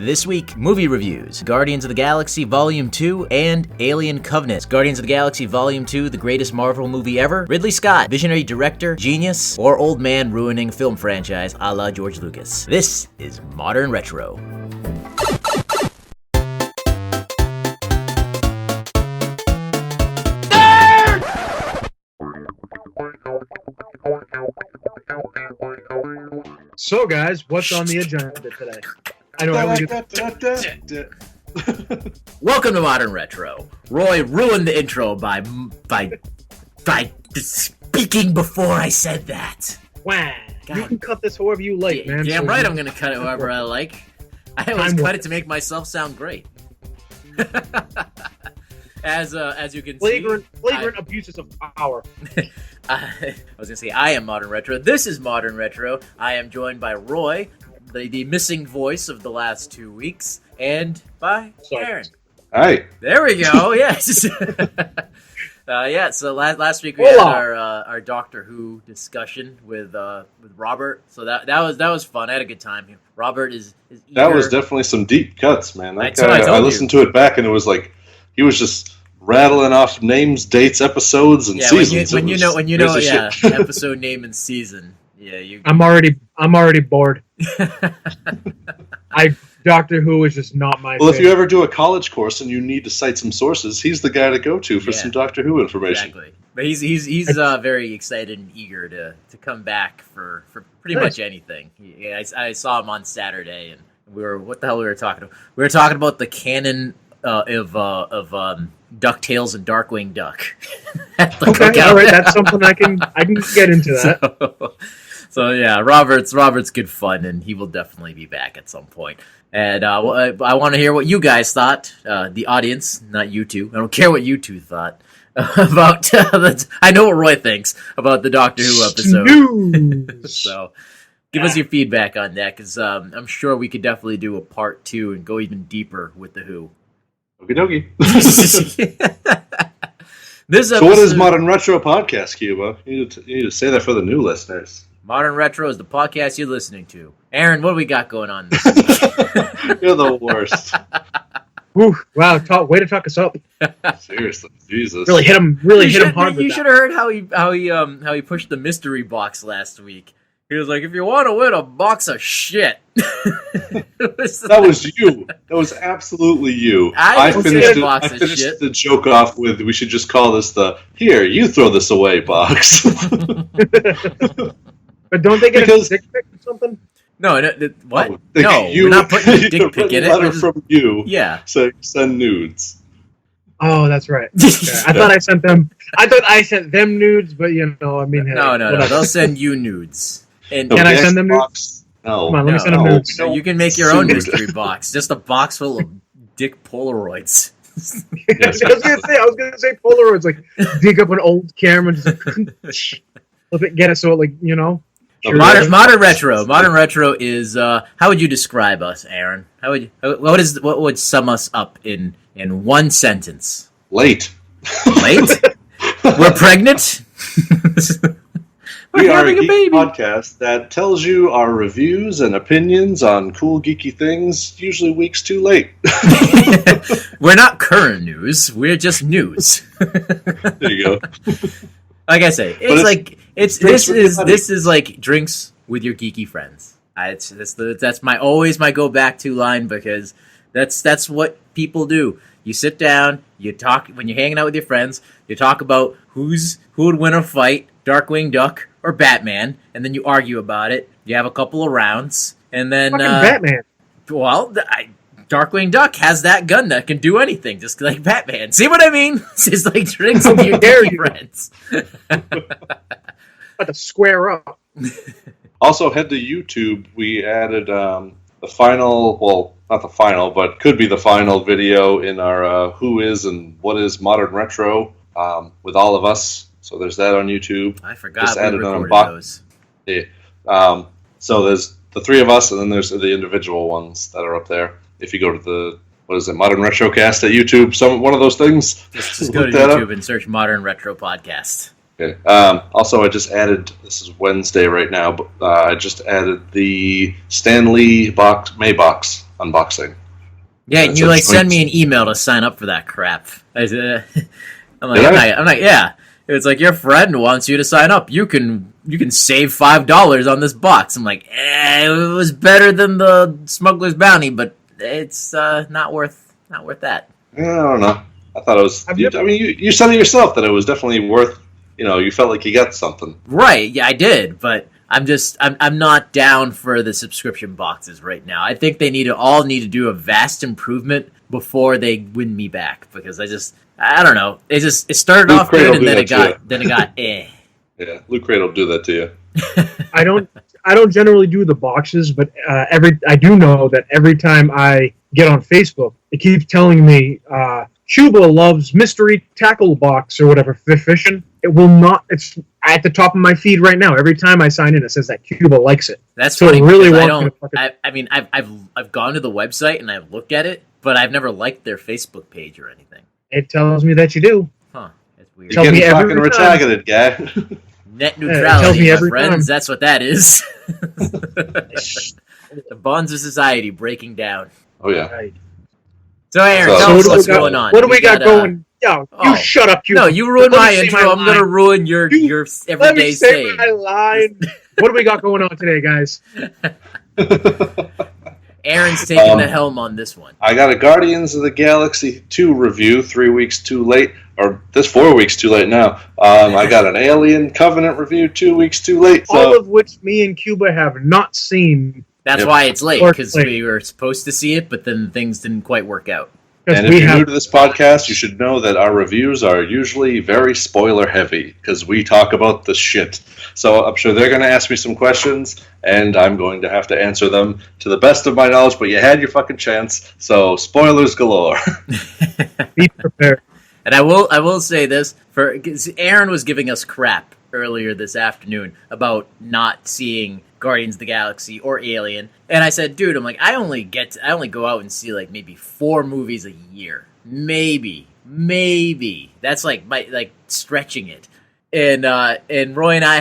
This week, movie reviews, Guardians of the Galaxy Volume 2 and Alien Covenant. Guardians of the Galaxy Volume 2, the greatest Marvel movie ever. Ridley Scott, visionary director, genius, or old man ruining film franchise a la George Lucas. This is Modern Retro. So, guys, what's on the agenda today? I know Welcome to Modern Retro. Roy ruined the intro by speaking before I said that. Wow. You can cut this however you like, man. Damn right, I'm going to cut it however I like. I always cut it to make myself sound great. As you can see, flagrant abuses of power. I was gonna say I am Modern Retro. This is Modern Retro. I am joined by Roy, the missing voice of the last 2 weeks, and by Aaron. Hi. There we go. Yes. So last week we had our Doctor Who discussion with Robert. So that was fun. I had a good time. Robert is eager. That was definitely some deep cuts, man. I listened to it back, and it was like he was just rattling off names, dates, episodes, and seasons. When you know, episode, name, and season. Yeah, I'm already bored. Doctor Who is just not my. Well, if you ever do a college course and you need to cite some sources, he's the guy to go to for some Doctor Who information. Exactly, but he's very excited and eager to come back for pretty much anything. I saw him on Saturday, and we were talking about? We were talking about the canon of DuckTales and Darkwing Duck. Okay, all right, that's something I can get into that. So yeah, Robert's good fun, and he will definitely be back at some point. And I want to hear what you guys thought, the audience, not you two. I don't care what you two thought about. I know what Roy thinks about the Doctor Who episode. So give us your feedback on that, because I'm sure we could definitely do a part 2 and go even deeper with the Who. Okie dokie. So what is Modern Retro Podcast, Cuba? You need to say that for the new listeners. Modern Retro is the podcast you're listening to. Aaron, what do we got going on this week? You're the worst. Whew, wow, way to talk us up. Seriously, Jesus. Really hit him hard. You should have heard how he pushed the mystery box last week. He was like, if you want to win a box of shit. That was you. That was absolutely you. I finished the joke off with, we should just call this the, here, you throw this away box. But don't they get a dick pic or something? No, what? No, we're not putting a dick pic in it. A letter from you. Yeah. So send nudes. Oh, that's right. Okay. I thought I sent them nudes, but No. They'll send you nudes. And can I send them nudes? No. Come on, let me send them nudes. No, you can make your own mystery box. Just a box full of dick Polaroids. I was gonna say Polaroids, like dig up an old camera and just flip it, get it so it Modern Retro is how would you describe us, Aaron? What would sum us up in one sentence? Late? We're pregnant? We are a geek podcast that tells you our reviews and opinions on cool geeky things, usually weeks too late. We're not current news. We're just news. There you go. Like I say, this is like drinks with your geeky friends. That's my go back to line, because that's what people do. You sit down, you talk when you're hanging out with your friends. You talk about who would win a fight, Darkwing Duck or Batman, and then you argue about it. You have a couple of rounds, and then Batman. Well, Darkwing Duck has that gun that can do anything, just like Batman. See what I mean? It's like drinks with your friends. About to square up. Also, head to YouTube. We added the final, well, not the final, but could be the final video in our Who Is and What Is Modern Retro with all of us. So there's that on YouTube. I forgot we recorded those. Yeah. So there's the 3 of us, and then there's the individual ones that are up there. If you go to the, Modern Retrocast at YouTube, one of those things. Just go to YouTube and search Modern Retro Podcast. Okay. Also, I just added, this is Wednesday right now, but I just added the Stan Lee May box unboxing. Yeah, and It's you a like send joint- me an email to sign up for that crap. I'm like, Did I'm like, yeah. It's like your friend wants you to sign up. You can save $5 on this box. I'm like, it was better than the Smuggler's Bounty, but it's not worth that. I don't know. I thought it was. I've You, never- I mean, you said it yourself that it was definitely worth. You felt like you got something. Right? Yeah, I did, but I'm not down for the subscription boxes right now. I think they all need to do a vast improvement before they win me back, because I don't know. It started Luke off Cradle good, and do then that it got eh. Yeah, Loot Crate will do that to you. I don't generally do the boxes, but I do know that every time I get on Facebook, it keeps telling me Cuba loves mystery tackle box or whatever fishing. It will not. It's at the top of my feed right now. Every time I sign in, it says that Cuba likes it. That's So funny. it really Because wants me to I mean, I've gone to the website and I've looked at it, but I've never liked their Facebook page or anything. It tells me that you do. Huh? That's weird. Tell You're me getting fucking every time. retargeted, guy. Net it tells neutrality, me my every friends. time. That's what that is. The bonds of society breaking down. Oh yeah. Right. So, Aaron, So- tell So us what do what's we got- going on. What do we got going? Yo, oh. you shut up, Cuba. No, you ruined Let me my say intro. my I'm gonna line. ruin your Let everyday me say saying. my line. What do we got going on today, guys? Aaron's taking the helm on this one. I got a Guardians of the Galaxy 2 review 3 weeks too late, or this 4 weeks too late now. I got an Alien Covenant review 2 weeks too late. So All of which me and Cuba have not seen. That's Yep. why it's late, Or because late. we were supposed to see it, but then things didn't quite work out. Because and if we you're have new to this podcast, you should know that our reviews are usually very spoiler heavy because we talk about the shit. So I'm sure they're going to ask me some questions, and I'm going to have to answer them to the best of my knowledge. But you had your fucking chance, so spoilers galore. be prepared. And I will say this, because Aaron was giving us crap earlier this afternoon about not seeing Guardians of the Galaxy or Alien, and I said, dude, I'm like, I only go out and see like maybe 4 movies a year, maybe. That's like stretching it. And Roy and I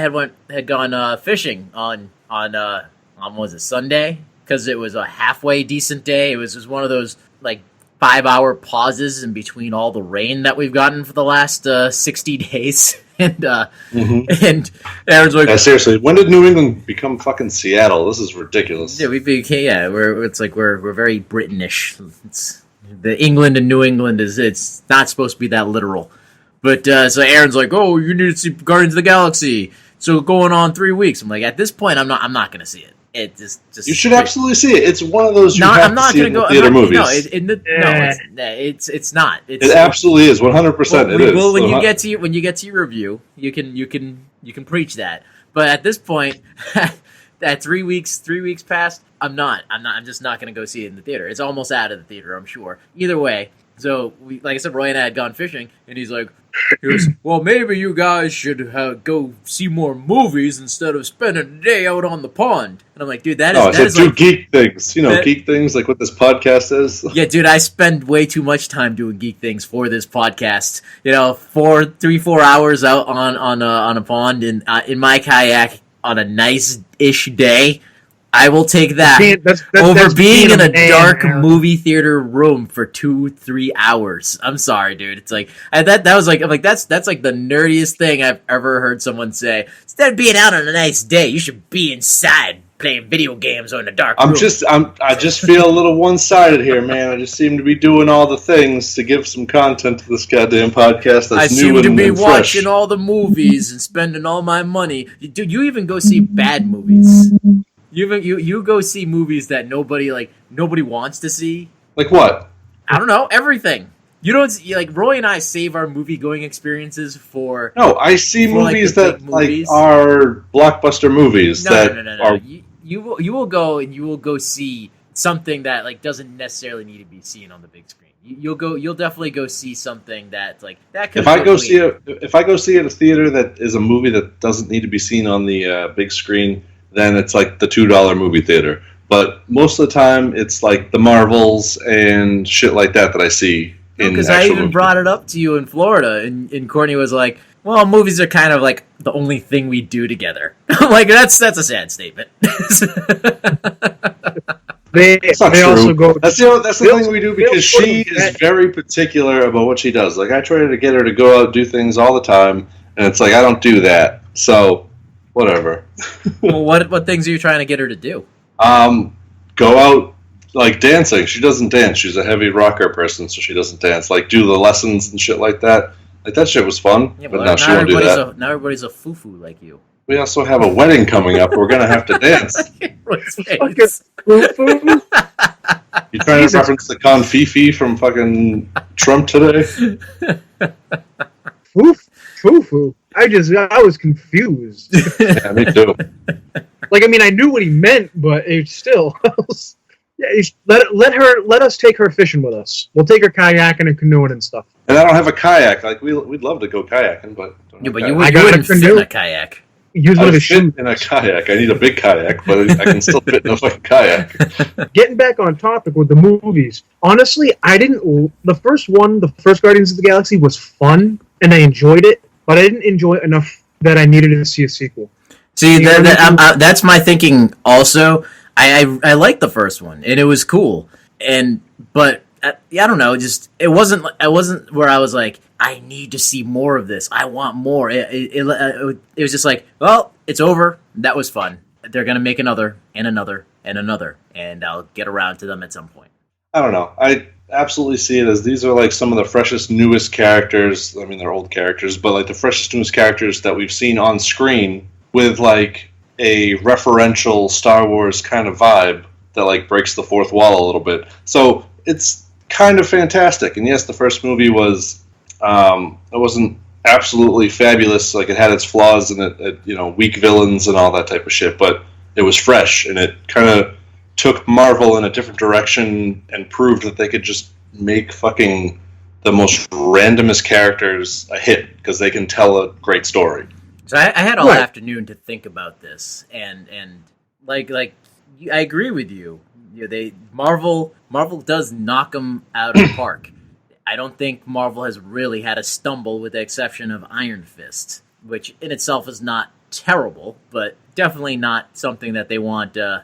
had gone fishing on what was it, Sunday, because it was a halfway decent day. It was just one of those like 5-hour pauses in between all the rain that we've gotten for the last 60 days. And and Aaron's like, Yeah, seriously, when did New England become fucking Seattle? This is ridiculous. yeah, we're very British. It's the England and New England it's not supposed to be that literal. But so Aaron's like, oh, you need to see Guardians of the Galaxy. So going on 3 weeks. I'm like, at this point, I'm not going to see it. It just You should absolutely see it. It's one of those you have I'm not to see going to in go. the theater movies. It's not. It absolutely is. 100%. It is. Well, when you So, get to your review, you can preach that. But at this point, that 3 weeks past, I'm just not going to go see it in the theater. It's almost out of the theater, I'm sure. Either way, so like I said, Roy and I had gone fishing, and he goes, well, maybe you guys should go see more movies instead of spending a day out on the pond. And I'm like, dude, No, I said do geek things. Geek things like what this podcast is. Yeah, dude, I spend way too much time doing geek things for this podcast. 3-4 hours out on a pond in my kayak on a nice-ish day. I will take that over That's being in a man, dark Aaron. movie theater room for 2-3 hours. I'm sorry, dude. It's like that's like the nerdiest thing I've ever heard someone say. Instead of being out on a nice day, you should be inside playing video games or in a dark room. I just feel a little one-sided here, man. I just seem to be doing all the things to give some content to this goddamn podcast that's I new seem to and, be and fresh. watching all the movies and spending all my money. Dude, you even go see bad movies. You go see movies that nobody wants to see. Like what? I don't know, everything. You don't see, like Roy and I save our movie going experiences for. No, I see For, like, movies the that big movies. are blockbuster movies No. are. You will go and you will go see something that like doesn't necessarily need to be seen on the big screen. You'll definitely go see something that's like that. Could If I go see it at a theater that is a movie that doesn't need to be seen on the big screen, then it's like the $2 movie theater. But most of the time, it's like the Marvels and shit like that I see. Because I even brought it up to you in Florida, and Courtney was like, "Well, movies are kind of like the only thing we do together." I'm like, that's a sad statement. That's not they true. also go. That's the thing we do because she is very particular about what she does. Like I try to get her to go out and do things all the time, and it's like I don't do that. So, whatever. Well, what things are you trying to get her to do? Go out like dancing. She doesn't dance. She's a heavy rocker person, so she doesn't dance. Like do the lessons and shit like that. Like that shit was fun. Yeah, but well, now she won't do that. Now everybody's a foo-foo like you. We also have a wedding coming up. We're gonna have to dance. Fucking foo-foo. You trying to reference the confifi from fucking Trump today? Foo-foo. I was confused. Yeah, me too. Like, I mean, I knew what he meant, but it still. Yeah, let us take her fishing with us. We'll take her kayaking and canoeing and stuff. And I don't have a kayak. Like we'd love to go kayaking, but Yeah, but you wouldn't fit in a kayak. Use one of the shoes. In a kayak. I need a big kayak, but I can still fit in a fucking kayak. Getting back on topic with the movies, honestly, the first Guardians of the Galaxy was fun, and I enjoyed it, but I didn't enjoy it enough that I needed to see a sequel. See, that's my thinking also. I liked the first one, and it was cool, but I don't know, just it wasn't where I was like, I need to see more of this. I want more. It was just like, well, it's over. That was fun. They're gonna make another and another and another, and I'll get around to them at some point. I don't know. I absolutely see it as these are like some of the freshest, newest characters. I mean, they're old characters, but like the freshest, newest characters that we've seen on screen with like a referential Star Wars kind of vibe that like breaks the fourth wall a little bit. So it's kind of fantastic. And yes, the first movie was it wasn't absolutely fabulous. Like it had its flaws and it weak villains and all that type of shit, but it was fresh and it kind of took Marvel in a different direction and proved that they could just make fucking the most randomest characters a hit because they can tell a great story. So I had all afternoon to think about this, and like I agree with you. Marvel does knock them out of the park. I don't think Marvel has really had a stumble, with the exception of Iron Fist, which in itself is not terrible, but definitely not something that they want to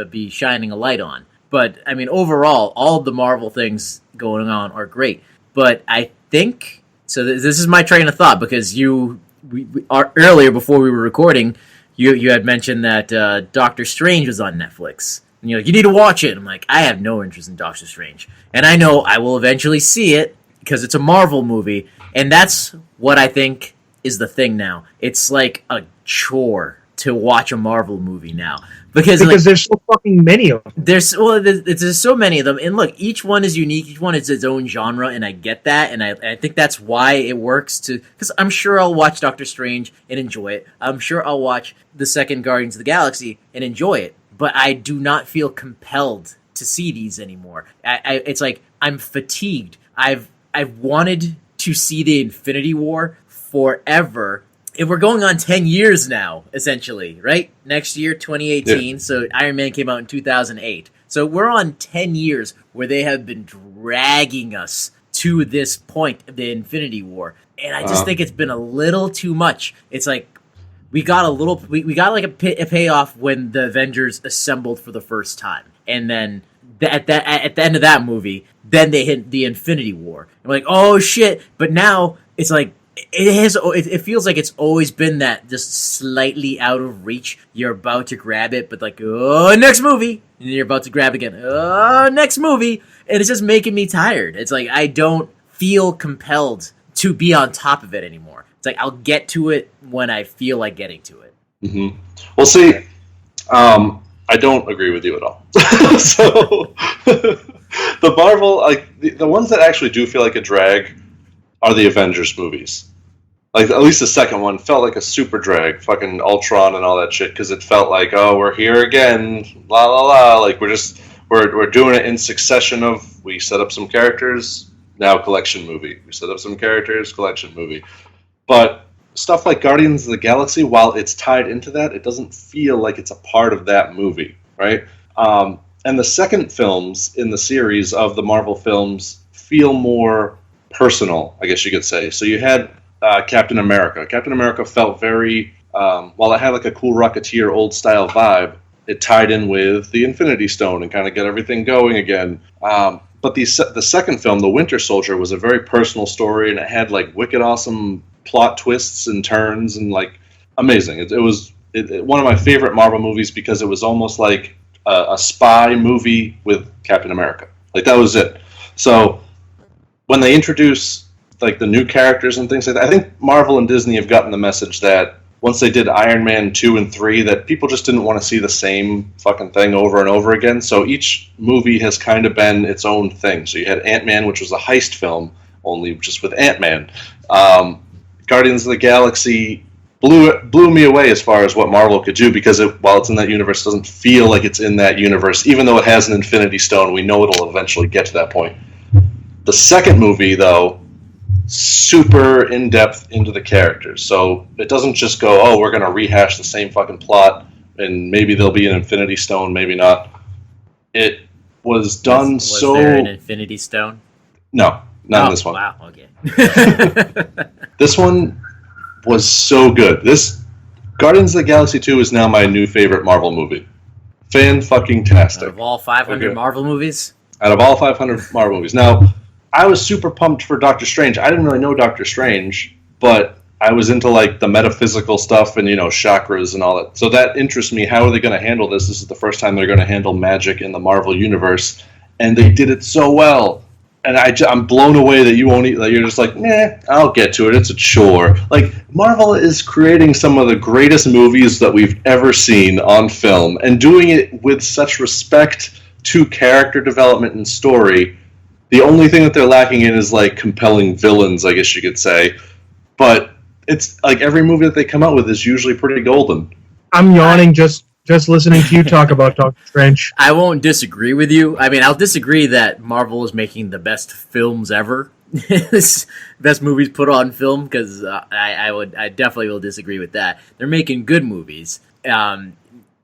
be shining a light on. But I mean, overall, all of the Marvel things going on are great. But I think so. This is my train of thought because earlier before we were recording, you had mentioned that Doctor Strange was on Netflix. And you're like, you need to watch it. I'm like, I have no interest in Doctor Strange. And I know I will eventually see it because it's a Marvel movie. And that's what I think is the thing now. It's like a chore to watch a Marvel movie now. Because there's so fucking many of them. There's so many of them. And look, each one is unique. Each one is its own genre. And I get that. And I think that's why it works because I'm sure I'll watch Doctor Strange and enjoy it. I'm sure I'll watch the second Guardians of the Galaxy and enjoy it. But I do not feel compelled to see these anymore. It's like I'm fatigued. I've wanted to see the Infinity War forever. And we're going on 10 years now, essentially, right? Next year, 2018. Yeah. So Iron Man came out in 2008. So we're on 10 years where they have been dragging us to this point of the Infinity War. And I just think it's been a little too much. It's like, we got like a payoff when the Avengers assembled for the first time, and then at the end of that movie, then they hit the Infinity War. And we're like, oh shit! But now it's like it feels like it's always been that just slightly out of reach. You're about to grab it, but like, oh, next movie, and you're about to grab again. Oh, next movie, and it's just making me tired. It's like I don't feel compelled to be on top of it anymore. It's like I'll get to it when I feel like getting to it. Mm-hmm. Well, see, I don't agree with you at all. So the Marvel, like the ones that actually do feel like a drag, are the Avengers movies. Like at least the second one felt like a super drag, fucking Ultron and all that shit, because it felt like, oh, we're here again, la la la. Like we're doing it in succession of we set up some characters, now collection movie. We set up some characters, collection movie. But stuff like Guardians of the Galaxy, while it's tied into that, it doesn't feel like it's a part of that movie, right? And the second films in the series of the Marvel films feel more personal, I guess you could say. So you had Captain America. Captain America felt very, while it had like a cool Rocketeer old style vibe, it tied in with the Infinity Stone and kind of get everything going again. But the second film, The Winter Soldier, was a very personal story, and it had like wicked awesome plot twists and turns, and like amazing. It was one of my favorite Marvel movies because it was almost like a spy movie with Captain America. Like that was it. So when they introduce like the new characters and things like that, I think Marvel and Disney have gotten the message that once they did Iron Man 2 and 3, that people just didn't want to see the same fucking thing over and over again. So each movie has kind of been its own thing. So you had Ant-Man, which was a heist film, only just with Ant-Man. Guardians of the Galaxy blew me away as far as what Marvel could do, because while it's in that universe, it doesn't feel like it's in that universe. Even though it has an Infinity Stone, we know it'll eventually get to that point. The second movie, though, super in-depth into the characters. So it doesn't just go, oh, we're going to rehash the same fucking plot, and maybe there'll be an Infinity Stone, maybe not. It was done was there an Infinity Stone? No, not in this one. Wow, okay. This one was so good. This Guardians of the Galaxy 2 is now my new favorite Marvel movie. Fan-fucking-tastic. Out of all 500 Marvel movies? Out of all 500 Marvel movies. Now, I was super pumped for Doctor Strange. I didn't really know Doctor Strange, but I was into like the metaphysical stuff and, chakras and all that. So that interests me. How are they going to handle this? This is the first time they're going to handle magic in the Marvel universe, and they did it so well. And I'm blown away that you're just like, I'll get to it. It's a chore. Like, Marvel is creating some of the greatest movies that we've ever seen on film, and doing it with such respect to character development and story. The only thing that they're lacking in is, like, compelling villains, I guess you could say. But it's, like, every movie that they come out with is usually pretty golden. I'm yawning just listening to you talk about Doctor Strange. I won't disagree with you. I mean, I'll disagree that Marvel is making the best films ever. Best movies put on film, because I definitely will disagree with that. They're making good movies.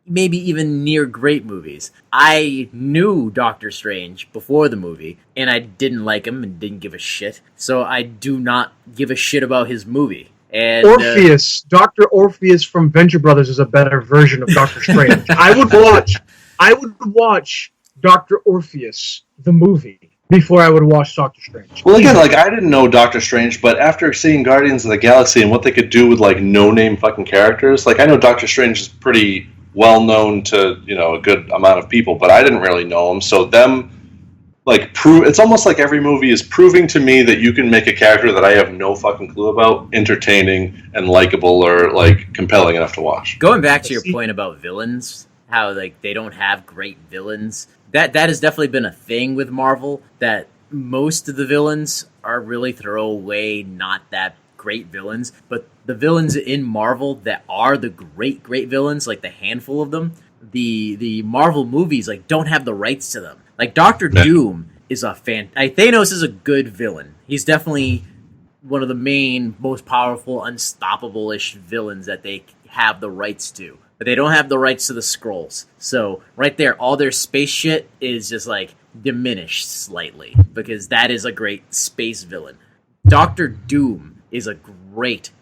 Maybe even near great movies. I knew Doctor Strange before the movie, and I didn't like him and didn't give a shit. So I do not give a shit about his movie. And Orpheus, Dr. Orpheus from Venture Brothers is a better version of Doctor Strange. I would watch Dr. Orpheus, the movie, before I would watch Doctor Strange. Well, again, like, I didn't know Doctor Strange, but after seeing Guardians of the Galaxy and what they could do with, like, no-name fucking characters, like, I know Doctor Strange is pretty well known to, a good amount of people, but I didn't really know him. So them, like, it's almost like every movie is proving to me that you can make a character that I have no fucking clue about entertaining and likable, or, like, compelling enough to watch. Going back to your point about villains, how, like, they don't have great villains, that has definitely been a thing with Marvel, that most of the villains are really throwaway, not that great villains, but the villains in Marvel that are the great villains, like the handful of them, the Marvel movies, like, don't have the rights to them. Like, Doctor Doom is Thanos is a good villain. He's definitely one of the main, most powerful, unstoppable-ish villains that they have the rights to. But they don't have the rights to the Skrulls. So, right there, all their space shit is just, like, diminished slightly, because that is a great space villain. Doctor Doom is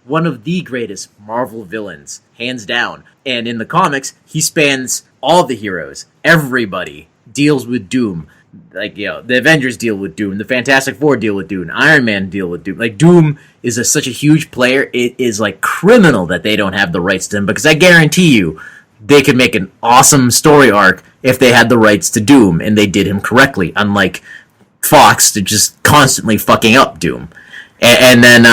one of the greatest Marvel villains, hands down. And in the comics, he spans all the heroes. Everybody deals with Doom. Like, the Avengers deal with Doom, the Fantastic Four deal with Doom, Iron Man deal with Doom. Like, Doom is such a huge player, it is, like, criminal that they don't have the rights to him, because I guarantee you, they could make an awesome story arc if they had the rights to Doom, and they did him correctly, unlike Fox, to just constantly fucking up Doom. And then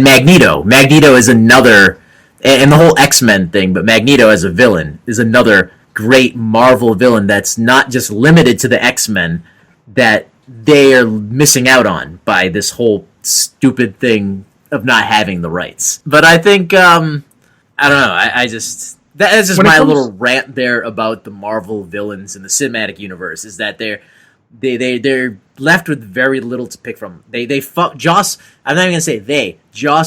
Magneto. Magneto is another, and the whole X-Men thing, but Magneto as a villain is another great Marvel villain that's not just limited to the X-Men, that they are missing out on by this whole stupid thing of not having the rights. But I think, I don't know, that's just my little rant there about the Marvel villains in the cinematic universe, is that they're left with very little to pick from. Joss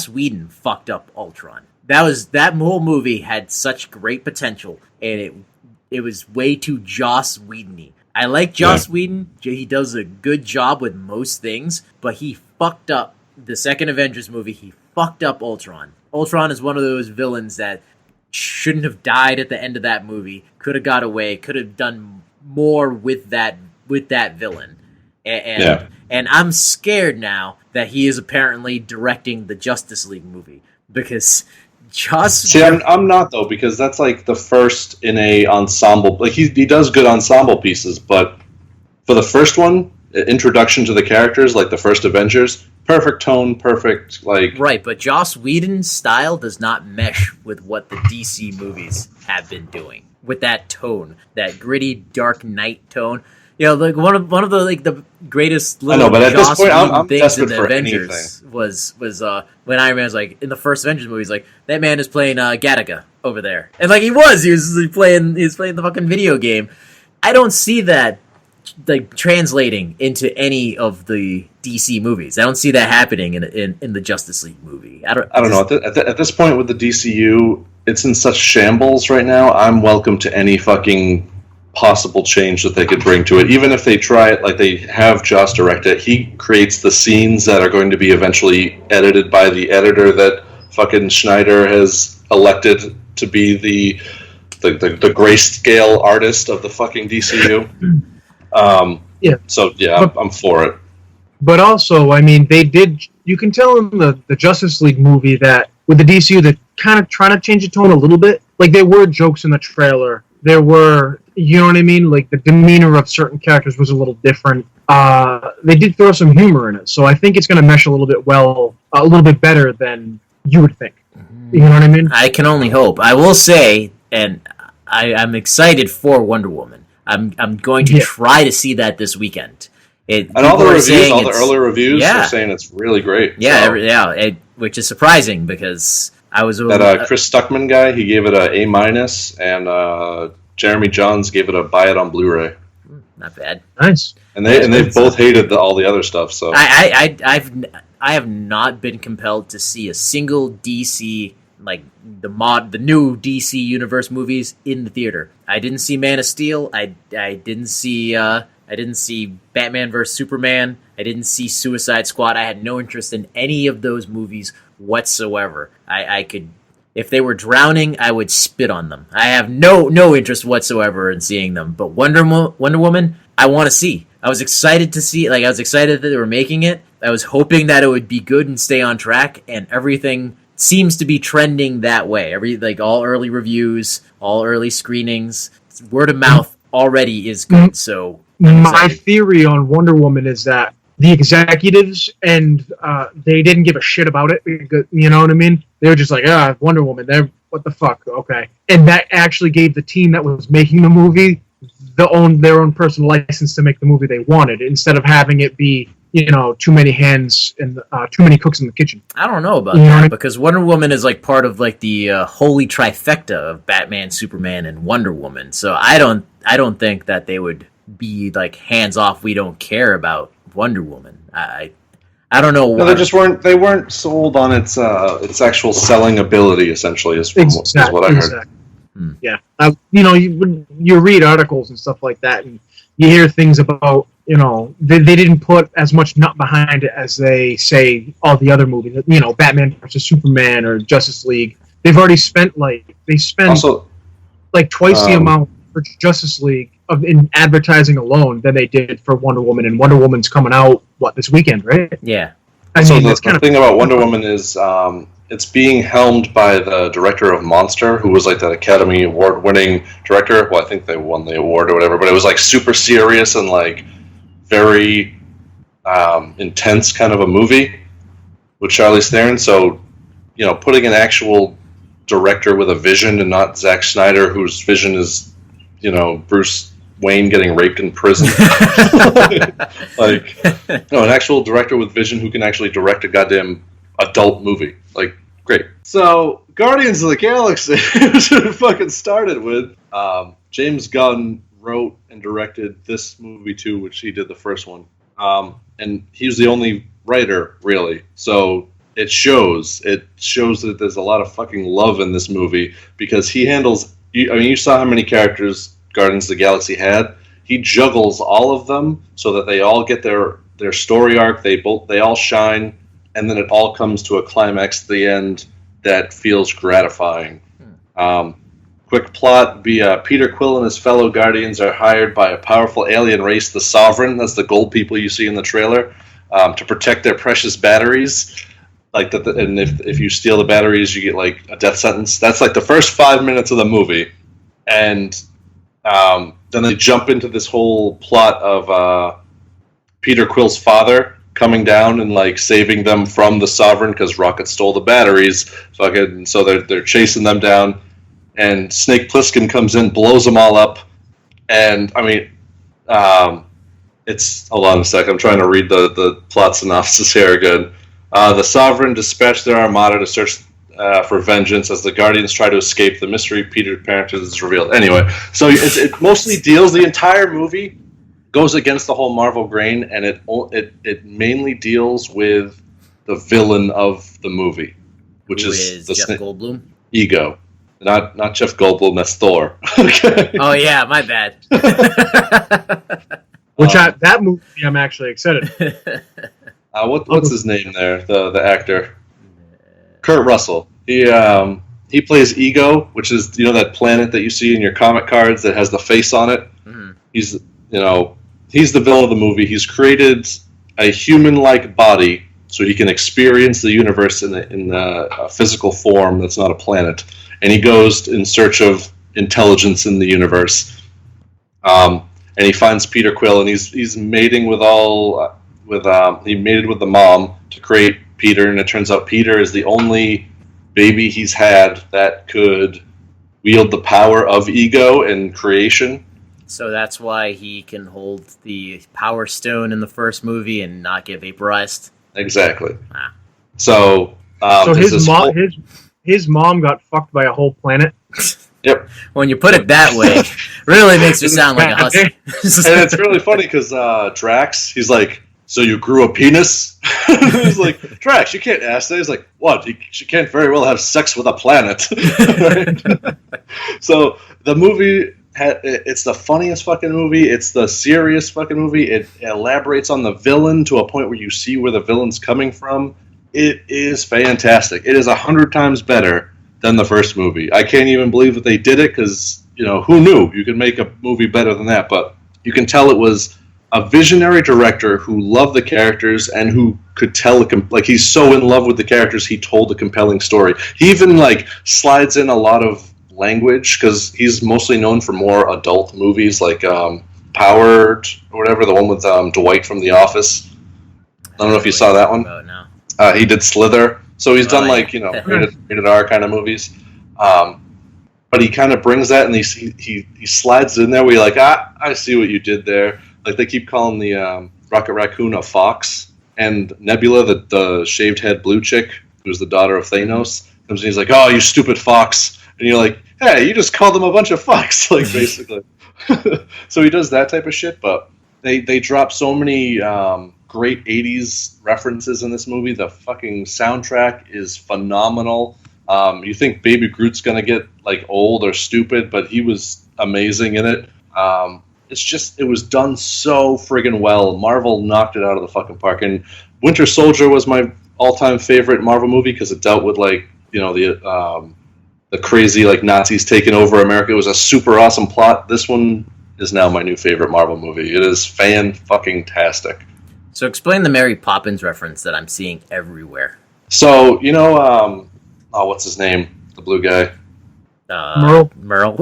Whedon fucked up Ultron. That whole movie had such great potential, and it was way too Joss Whedon-y. I like Joss Whedon. He does a good job with most things, but he fucked up the second Avengers movie. He fucked up Ultron. Ultron is one of those villains that shouldn't have died at the end of that movie. Could have got away. Could have done more with that villain. And I'm scared now that he is apparently directing the Justice League movie because I'm not though, because that's like the first in a ensemble. Like he does good ensemble pieces, but for the first one, introduction to the characters, like the first Avengers, perfect tone, perfect like. Right, but Joss Whedon's style does not mesh with what the DC movies have been doing. With that tone, that gritty, Dark Knight tone. You know, like one of the like the greatest little but at Joss this point, I'm things desperate in the for Avengers anything. was when Iron Man's like in the first Avengers movie, he's like that man is playing Gattaca over there, and like he was playing the fucking video game. I don't see that like translating into any of the DC movies. I don't see that happening in the Justice League movie. I don't know. At this point with the DCU, it's in such shambles right now. I'm welcome to any fucking possible change that they could bring to it. Even if they try it, like they have Joss direct it, he creates the scenes that are going to be eventually edited by the editor that fucking Schneider has elected to be the grayscale artist of the fucking DCU. So yeah, I'm for it. But also, I mean, they did. You can tell in the Justice League movie that with the DCU, they're kind of trying to change the tone a little bit. Like there were jokes in the trailer. There were, you know what I mean? Like the demeanor of certain characters was a little different. They did throw some humor in it, so I think it's going to mesh a little bit better than you would think. You know what I mean? I can only hope. I will say, and I'm excited for Wonder Woman. I'm going to try to see that this weekend. And all the early reviews are saying it's really great. Yeah, so. Which is surprising because I was that Chris Stuckman guy. He gave it a A-, and Jeremy Johns gave it a buy it on Blu-ray. Not bad. Nice. And they've both hated all the other stuff. So I have not been compelled to see a single DC like the new DC Universe movies in the theater. I didn't see Man of Steel. I didn't see Batman vs Superman. I didn't see Suicide Squad. I had no interest in any of those movies whatsoever. I could, if they were drowning, I would spit on them. I have no interest whatsoever in seeing them. But Wonder Woman, I want to see. I was excited to see. Like I was excited that they were making it. I was hoping that it would be good and stay on track. And everything seems to be trending that way. All early reviews, all early screenings, word of mouth already is good. So my theory on Wonder Woman is that the executives and they didn't give a shit about it. You know what I mean? They were just like, Wonder Woman. What the fuck? Okay, and that actually gave the team that was making the movie their own personal license to make the movie they wanted, instead of having it be too many hands and too many cooks in the kitchen. I don't know about that because Wonder Woman is like part of like the holy trifecta of Batman, Superman, and Wonder Woman. So I don't think that they would be like hands off. We don't care about Wonder Woman. I don't know. No, they weren't sold on its actual selling ability. Essentially, is what I heard. Yeah, you read articles and stuff like that, and you hear things about they didn't put as much nut behind it as they say all the other movies. Batman versus Superman or Justice League. They've already spent twice the amount for Justice League in advertising alone than they did for Wonder Woman, and Wonder Woman's coming out this weekend, right? Yeah. The thing about Wonder Woman is it's being helmed by the director of Monster, who was like that Academy Award-winning director. Well, I think they won the award or whatever, but it was like super serious and like very intense kind of a movie with Charlize Theron. So, putting an actual director with a vision and not Zack Snyder, whose vision is, Bruce Wayne getting raped in prison. An actual director with vision who can actually direct a goddamn adult movie. Like, great. So, Guardians of the Galaxy fucking started with James Gunn wrote and directed this movie too, which he did the first one. And he's the only writer, really. So it shows that there's a lot of fucking love in this movie because he handles. You saw how many characters Guardians of the Galaxy had. He juggles all of them so that they all get their story arc. They all shine, and then it all comes to a climax at the end that feels gratifying. Quick plot: Peter Quill and his fellow Guardians are hired by a powerful alien race, the Sovereign. That's the gold people you see in the trailer, to protect their precious batteries. And if you steal the batteries, you get like a death sentence. That's like the first 5 minutes of the movie, and then they jump into this whole plot of Peter Quill's father coming down and like saving them from the Sovereign because Rocket stole the batteries. So they're chasing them down, and Snake Plissken comes in, blows them all up, and I mean, hold on a sec. I'm trying to read the plot synopsis here again. The Sovereign dispatched their armada to search for vengeance as the Guardians try to escape. The mystery Peter's parentage is revealed. Anyway, so it mostly deals, the entire movie goes against the whole Marvel grain, and it mainly deals with the villain of the movie, which is Jeff Goldblum. Ego. Not Jeff Goldblum, that's Thor. Okay. Oh yeah, my bad. That movie I'm actually excited. What's his name there? The actor, Kurt Russell. He plays Ego, which is that planet that you see in your comic cards that has the face on it. Mm-hmm. He's the villain of the movie. He's created a human-like body so he can experience the universe in a physical form that's not a planet, and he goes in search of intelligence in the universe. And he finds Peter Quill, and he's mating with he mated with the mom to create Peter, and it turns out Peter is the only baby he's had that could wield the power of Ego and creation. So that's why he can hold the Power Stone in the first movie and not get vaporized? Exactly. Ah. So his mom got fucked by a whole planet? Yep. When you put it that way, really makes you sound like a hussy. And it's really funny because Drax, he's like, so you grew a penis? He's like, Drax, you can't ask that. He's like, what? She can't very well have sex with a planet. So the movie, it's the funniest fucking movie. It's the serious fucking movie. It elaborates on the villain to a point where you see where the villain's coming from. It is fantastic. It is 100 times better than the first movie. I can't even believe that they did it because, who knew you could make a movie better than that? But you can tell it was a visionary director who loved the characters and who could tell, he's so in love with the characters, he told a compelling story. He even, slides in a lot of language because he's mostly known for more adult movies like Powered or whatever, the one with Dwight from The Office. I don't know if you saw that one. Oh, no. He did Slither. So he's done rated R kind of movies. But he kind of brings that and he slides it in there where you're like, I see what you did there. Like they keep calling the Rocket Raccoon a fox, and Nebula, the shaved head blue chick, who's the daughter of Thanos, comes in, he's like, oh, you stupid fox. And you're like, hey, you just called them a bunch of fucks, basically. So he does that type of shit, but they drop so many great 80s references in this movie. The fucking soundtrack is phenomenal. You think Baby Groot's gonna get old or stupid, but he was amazing in it. It was done so friggin' well. Marvel knocked it out of the fucking park. And Winter Soldier was my all-time favorite Marvel movie because it dealt with the crazy Nazis taking over America. It was a super awesome plot. This one is now my new favorite Marvel movie. It is fan-fucking-tastic. So explain the Mary Poppins reference that I'm seeing everywhere. So, what's his name? The blue guy. Merle. Merle.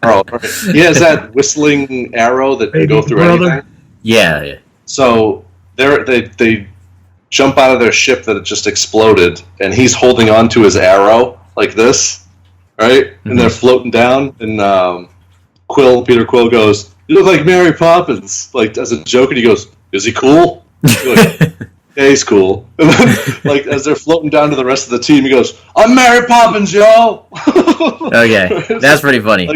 Merle. He has that whistling arrow that can go through anything. Yeah. So they jump out of their ship that had just exploded, and he's holding on to his arrow like this, right? Mm-hmm. And they're floating down, and Peter Quill goes, "You look like Mary Poppins," as a joke, and he goes, "Is he cool?" Yeah, he's cool. And then, as they're floating down to the rest of the team, he goes, "I'm Mary Poppins, yo!" Okay, that's pretty funny.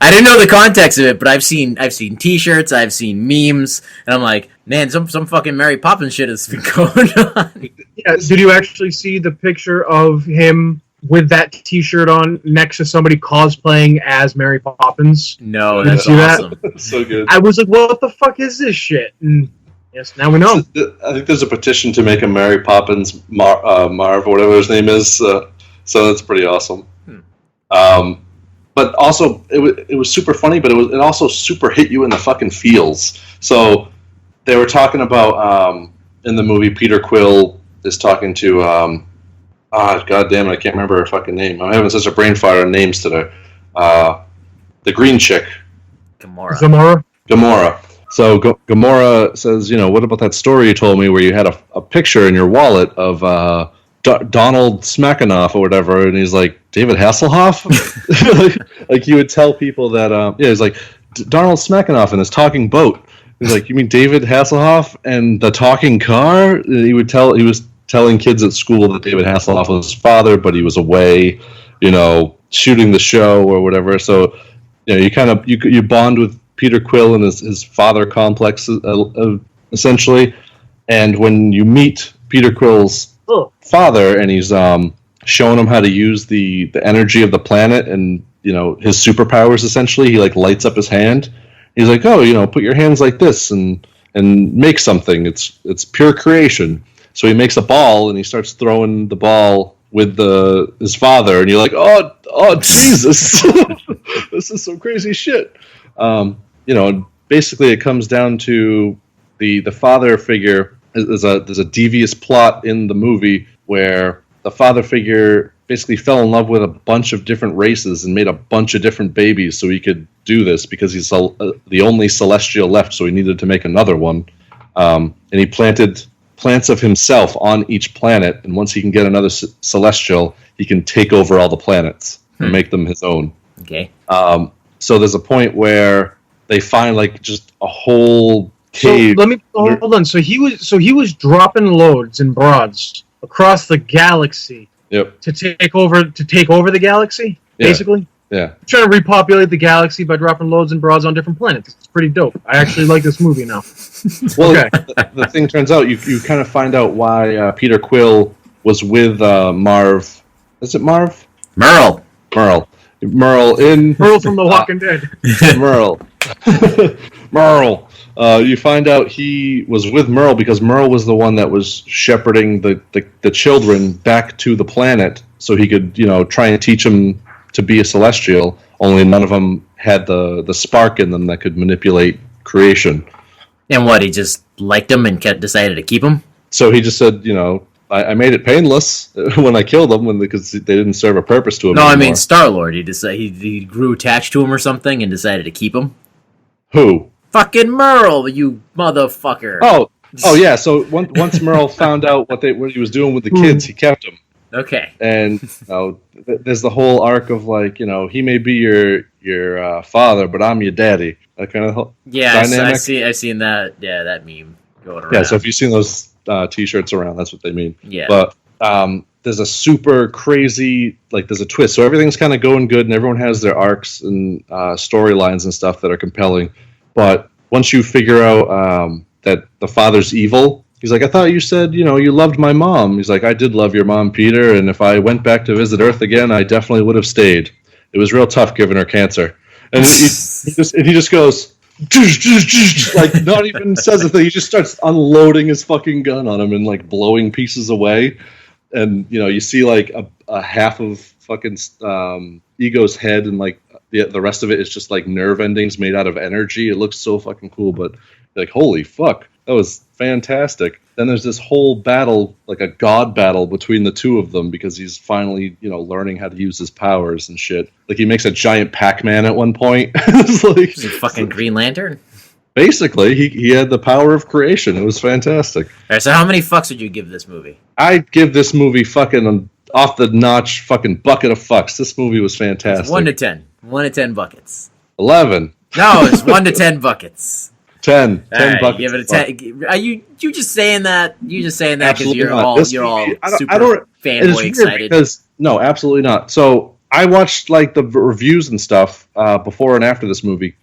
I didn't know the context of it, but I've seen T-shirts, I've seen memes, and I'm like, man, some fucking Mary Poppins shit has been going on. Yeah, did you actually see the picture of him with that T-shirt on next to somebody cosplaying as Mary Poppins? No, that's awesome. That's so good. I was like, what the fuck is this shit? And yes, now we know. I think there's a petition to make a Mary Poppins Marv or whatever his name is. So that's pretty awesome. But also, it was super funny, but it also super hit you in the fucking feels. So they were talking about in the movie, Peter Quill is talking to god damn it, I can't remember her fucking name. I'm having such a brain fire on names today. The green chick, Gamora. So Gamora says, what about that story you told me where you had a picture in your wallet of Donald Smackenoff or whatever, and he's like, David Hasselhoff? like he would tell people that, he's like, Donald Smackenoff and his talking boat. He's like, you mean David Hasselhoff and the talking car? And he was telling kids at school that David Hasselhoff was his father, but he was away, shooting the show or whatever. So, you bond with Peter Quill and his father complex, essentially. And when you meet Peter Quill's father, and he's showing him how to use the energy of the planet and his superpowers, essentially, he like lights up his hand. He's like, put your hands like this and make something. It's pure creation. So he makes a ball and he starts throwing the ball with his father, and you're like, oh Jesus, this is some crazy shit. Basically it comes down to the father figure. There's a devious plot in the movie where the father figure basically fell in love with a bunch of different races and made a bunch of different babies so he could do this because he's the only celestial left, so he needed to make another one. And he planted plants of himself on each planet, and once he can get another celestial, he can take over all the planets and make them his own. Okay. So there's a point where they find like just a whole cave. So hold on. So he was dropping loads and broads across the galaxy. Yep. To take over the galaxy, basically. Yeah. Trying to repopulate the galaxy by dropping loads and broads on different planets. It's pretty dope. I actually like this movie now. Well, okay. The thing turns out you kind of find out why Peter Quill was with Marv. Is it Marv? Merle Merle from The Walking Dead. Merle. Merle. You find out he was with Merle because Merle was the one that was shepherding the children back to the planet so he could, try and teach them to be a celestial. Only none of them had the spark in them that could manipulate creation. And what, he just liked them and decided to keep them? So he just said, I made it painless when I killed them because they didn't serve a purpose to him anymore. I mean Star-Lord. He grew attached to him or something and decided to keep him? Who? Fucking Merle, you motherfucker. Oh yeah, so once Merle found out what he was doing with the kids, he kept them. Okay. And there's the whole arc of like, he may be your father, but I'm your daddy. That kind of dynamic. I've seen that. Yeah, that meme going around. Yeah, so if you've seen those T-shirts around, that's what they mean. Yeah. But there's a super crazy, like there's a twist. So everything's kind of going good, and everyone has their arcs and storylines and stuff that are compelling. But once you figure out that the father's evil, he's like, I thought you said, you loved my mom. He's like, I did love your mom, Peter, and if I went back to visit Earth again, I definitely would have stayed. It was real tough giving her cancer. And he just goes, like, not even says a thing. He just starts unloading his fucking gun on him and, like, blowing pieces away. And, you see, like, a half of fucking Ego's head, and, like, the rest of it is just, like, nerve endings made out of energy. It looks so fucking cool, but, like, holy fuck. That was fantastic. Then there's this whole battle, like a god battle between the two of them because he's finally, learning how to use his powers and shit. Like he makes a giant Pac-Man at one point. It's like fucking Green Lantern. Basically, he had the power of creation. It was fantastic. All right, so how many fucks would you give this movie? I'd give this movie fucking off the notch fucking bucket of fucks. This movie was fantastic. It's 1 to 10. 1 to 10 buckets. 11. No, it's 1 to 10 buckets. 10 right, buckets. Give it a 10. Are you just saying that? You just saying that because you're not. all super fanboy excited? Because no, absolutely not. So I watched like the reviews and stuff before and after this movie.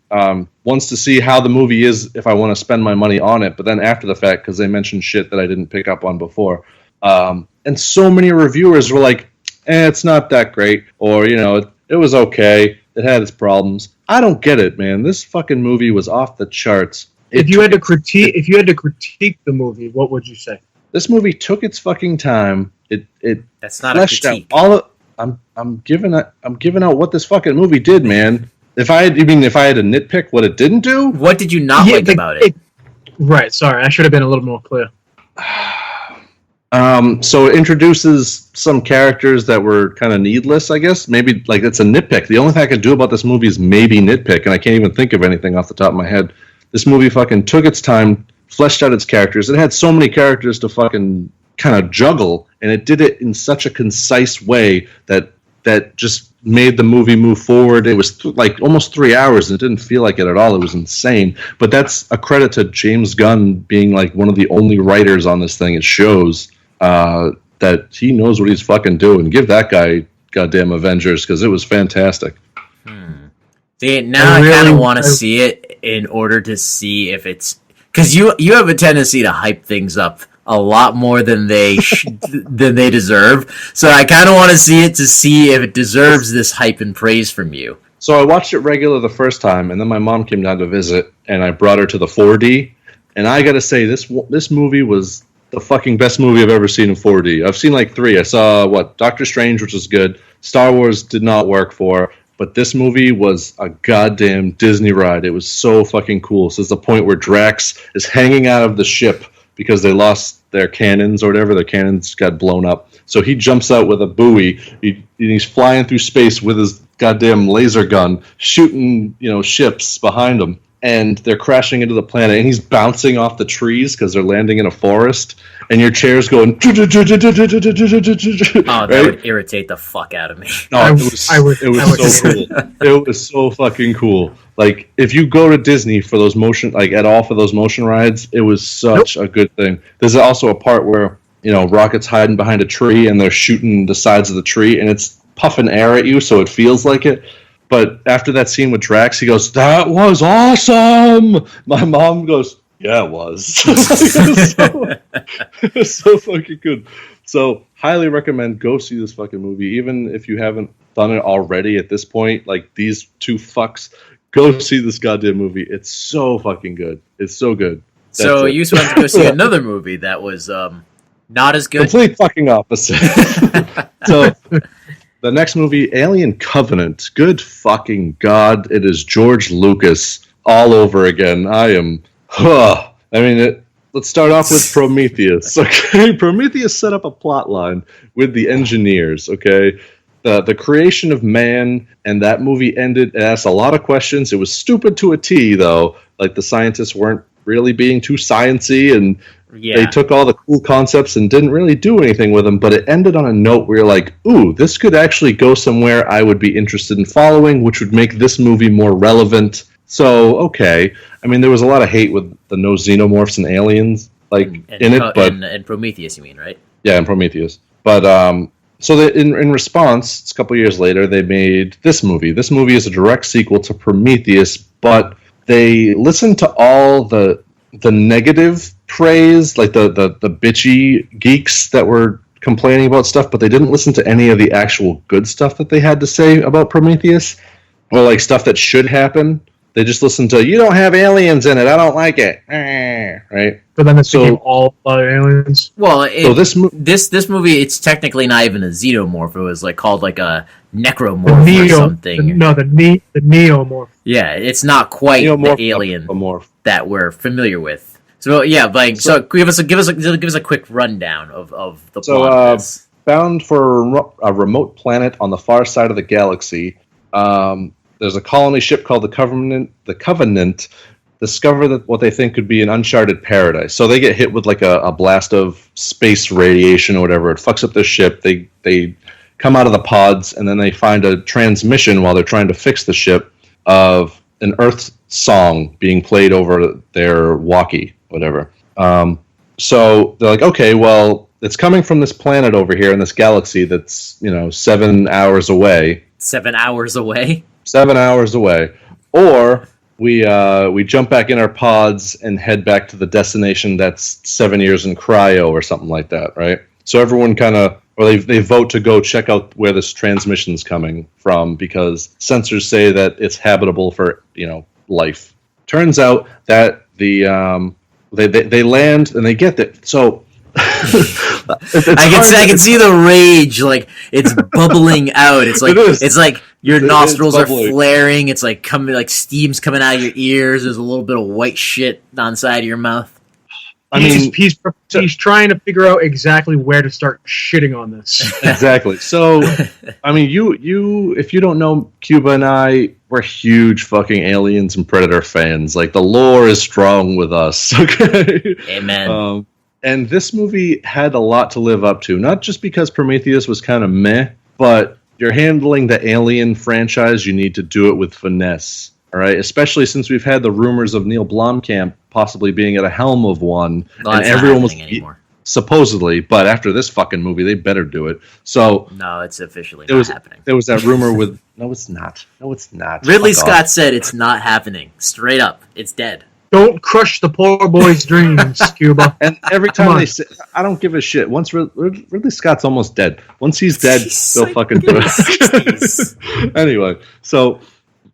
Once to see how the movie is if I want to spend my money on it, but then after the fact because they mentioned shit that I didn't pick up on before. And so many reviewers were like, it's not that great, or it was okay. It had its problems. I don't get it, man. This fucking movie was off the charts. If you had to critique the movie, what would you say? This movie took its fucking time. It That's not a critique. I'm giving out what this fucking movie did, man. If I had to nitpick what it didn't do, What did you not like about it? Right. Sorry, I should have been a little more clear. So it introduces some characters that were kind of needless, I guess. Maybe like it's a nitpick. The only thing I could do about this movie is maybe nitpick, and I can't even think of anything off the top of my head. This movie fucking took its time, fleshed out its characters. It had so many characters to fucking kind of juggle, and it did it in such a concise way that just made the movie move forward. It was like almost 3 hours, and it didn't feel like it at all. It was insane. But that's a credit to James Gunn being like one of the only writers on this thing. It shows that he knows what he's fucking doing. Give that guy goddamn Avengers, because it was fantastic. See, now I kind of want to see it in order to see if it's... Because you have a tendency to hype things up a lot more than they than they deserve. So I kind of want to see it to see if it deserves this hype and praise from you. So I watched it regular the first time, and then my mom came down to visit, and I brought her to the 4D. And I got to say, this movie was the fucking best movie I've ever seen in 4D. I've seen like 3. I saw, Doctor Strange, which was good. Star Wars did not work for. But this movie was a goddamn Disney ride. It was so fucking cool. So it's the point where Drax is hanging out of the ship because they lost their cannons or whatever. Their cannons got blown up. So he jumps out with a buoy. He's flying through space with his goddamn laser gun, shooting, ships behind him. And they're crashing into the planet, and he's bouncing off the trees because they're landing in a forest, and your chair's going... Oh, that would irritate the fuck out of me. No, it was so cool. It was so fucking cool. Like, if you go to Disney for those motion rides, it was such a good thing. There's also a part where, Rocket's hiding behind a tree, and they're shooting the sides of the tree, and it's puffing air at you, so it feels like it. But after that scene with Drax, he goes, "That was awesome!" My mom goes, "Yeah, it was." It was so fucking good. So, highly recommend go see this fucking movie. Even if you haven't done it already at this point, like these two fucks, go see this goddamn movie. It's so fucking good. It's so good. So you went to go see another movie that was not as good? Complete fucking opposite. So... The next movie, Alien Covenant. Good fucking God, it is George Lucas all over again. Let's start off with Prometheus. Okay, Prometheus set up a plot line with the engineers. Okay, the creation of man, and that movie ended. It asked a lot of questions. It was stupid to a T, though. Like the scientists weren't really being too sciencey, and they took all the cool concepts and didn't really do anything with them, but it ended on a note where you're like, ooh, this could actually go somewhere I would be interested in following, which would make this movie more relevant. So, okay. I mean, there was a lot of hate with the no xenomorphs and aliens in Prometheus, you mean, right? Yeah, in Prometheus. But, in response, it's a couple years later, they made this movie. This movie is a direct sequel to Prometheus, but they listened to all the negative praise, like the bitchy geeks that were complaining about stuff, but they didn't listen to any of the actual good stuff that they had to say about Prometheus, or like stuff that should happen. They just listened to, you don't have aliens in it, I don't like it, right? But then it's became all about aliens. Well, this movie, it's technically not even a xenomorph. It was called a necromorph or something. The neomorph. Yeah, it's not quite the alien that we're familiar with. So yeah, so give us a quick rundown of the plot of this. Bound for a remote planet on the far side of the galaxy, there's a colony ship called the Covenant. Discover that what they think could be an uncharted paradise. So they get hit with a blast of space radiation or whatever. It fucks up their ship. They come out of the pods, and then they find a transmission while they're trying to fix the ship of an Earth song being played over their walkie, whatever. So they're like, okay, well, it's coming from this planet over here in this galaxy that's 7 hours away. 7 hours away? 7 hours away. Or we jump back in our pods and head back to the destination that's 7 years in cryo or something like that, right? So everyone they vote to go check out where this transmission's coming from because sensors say that it's habitable for, life. Turns out that they land and they get that. So I can see the rage, like it's bubbling out. It's like it's like your nostrils are flaring. It's like steam's coming out of your ears. There's a little bit of white shit on the side of your mouth. He's trying to figure out exactly where to start shitting on this. Exactly. So, I mean, you if you don't know, Cuba and I, we're huge fucking Aliens and Predator fans. Like, the lore is strong with us. Okay. Amen. And this movie had a lot to live up to, not just because Prometheus was kind of meh, but you're handling the Alien franchise, you need to do it with finesse. All right, especially since we've had the rumors of Neil Blomkamp possibly being at a helm of one, and everyone was anymore. Supposedly, but after this fucking movie, they better do it. So no, it's officially not happening. There was that rumor with no, it's not. Ridley Scott said it's not happening. Straight up, it's dead. Don't crush the poor boy's dreams, Cuba. And every time they say, I don't give a shit. Once Ridley Scott's almost dead. Once he's dead, they'll fucking do it. Anyway, so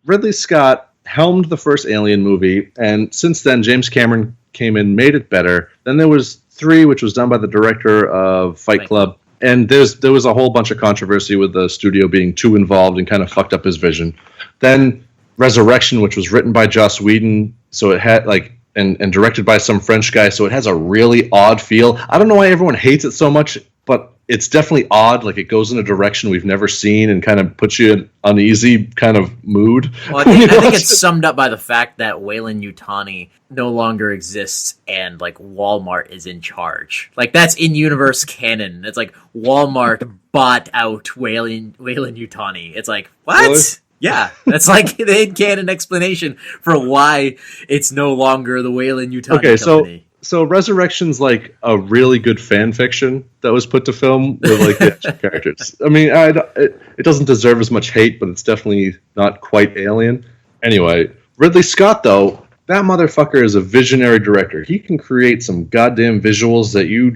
Ridley Scott helmed the first Alien movie, and since then, James Cameron came in, made it better. Then there was 3, which was done by the director of Fight Club, and there was a whole bunch of controversy with the studio being too involved and kind of fucked up his vision. Then Resurrection, which was written by Joss Whedon, so it had and directed by some French guy, so it has a really odd feel. I don't know why everyone hates it so much, but it's definitely odd. Like, it goes in a direction we've never seen and kind of puts you in an uneasy kind of mood. Well, I think it's summed up by the fact that Weyland-Yutani no longer exists and, like, Walmart is in charge. Like, that's in-universe canon. It's like Walmart bought out Weyland-Yutani. It's like, what? Yeah, that's like the in-canon explanation for why it's no longer the Weyland-Yutani company. So Resurrection's like a really good fan fiction that was put to film with like the action characters. I mean, it doesn't deserve as much hate, but it's definitely not quite Alien. Anyway, Ridley Scott, though, that motherfucker is a visionary director. He can create some goddamn visuals that you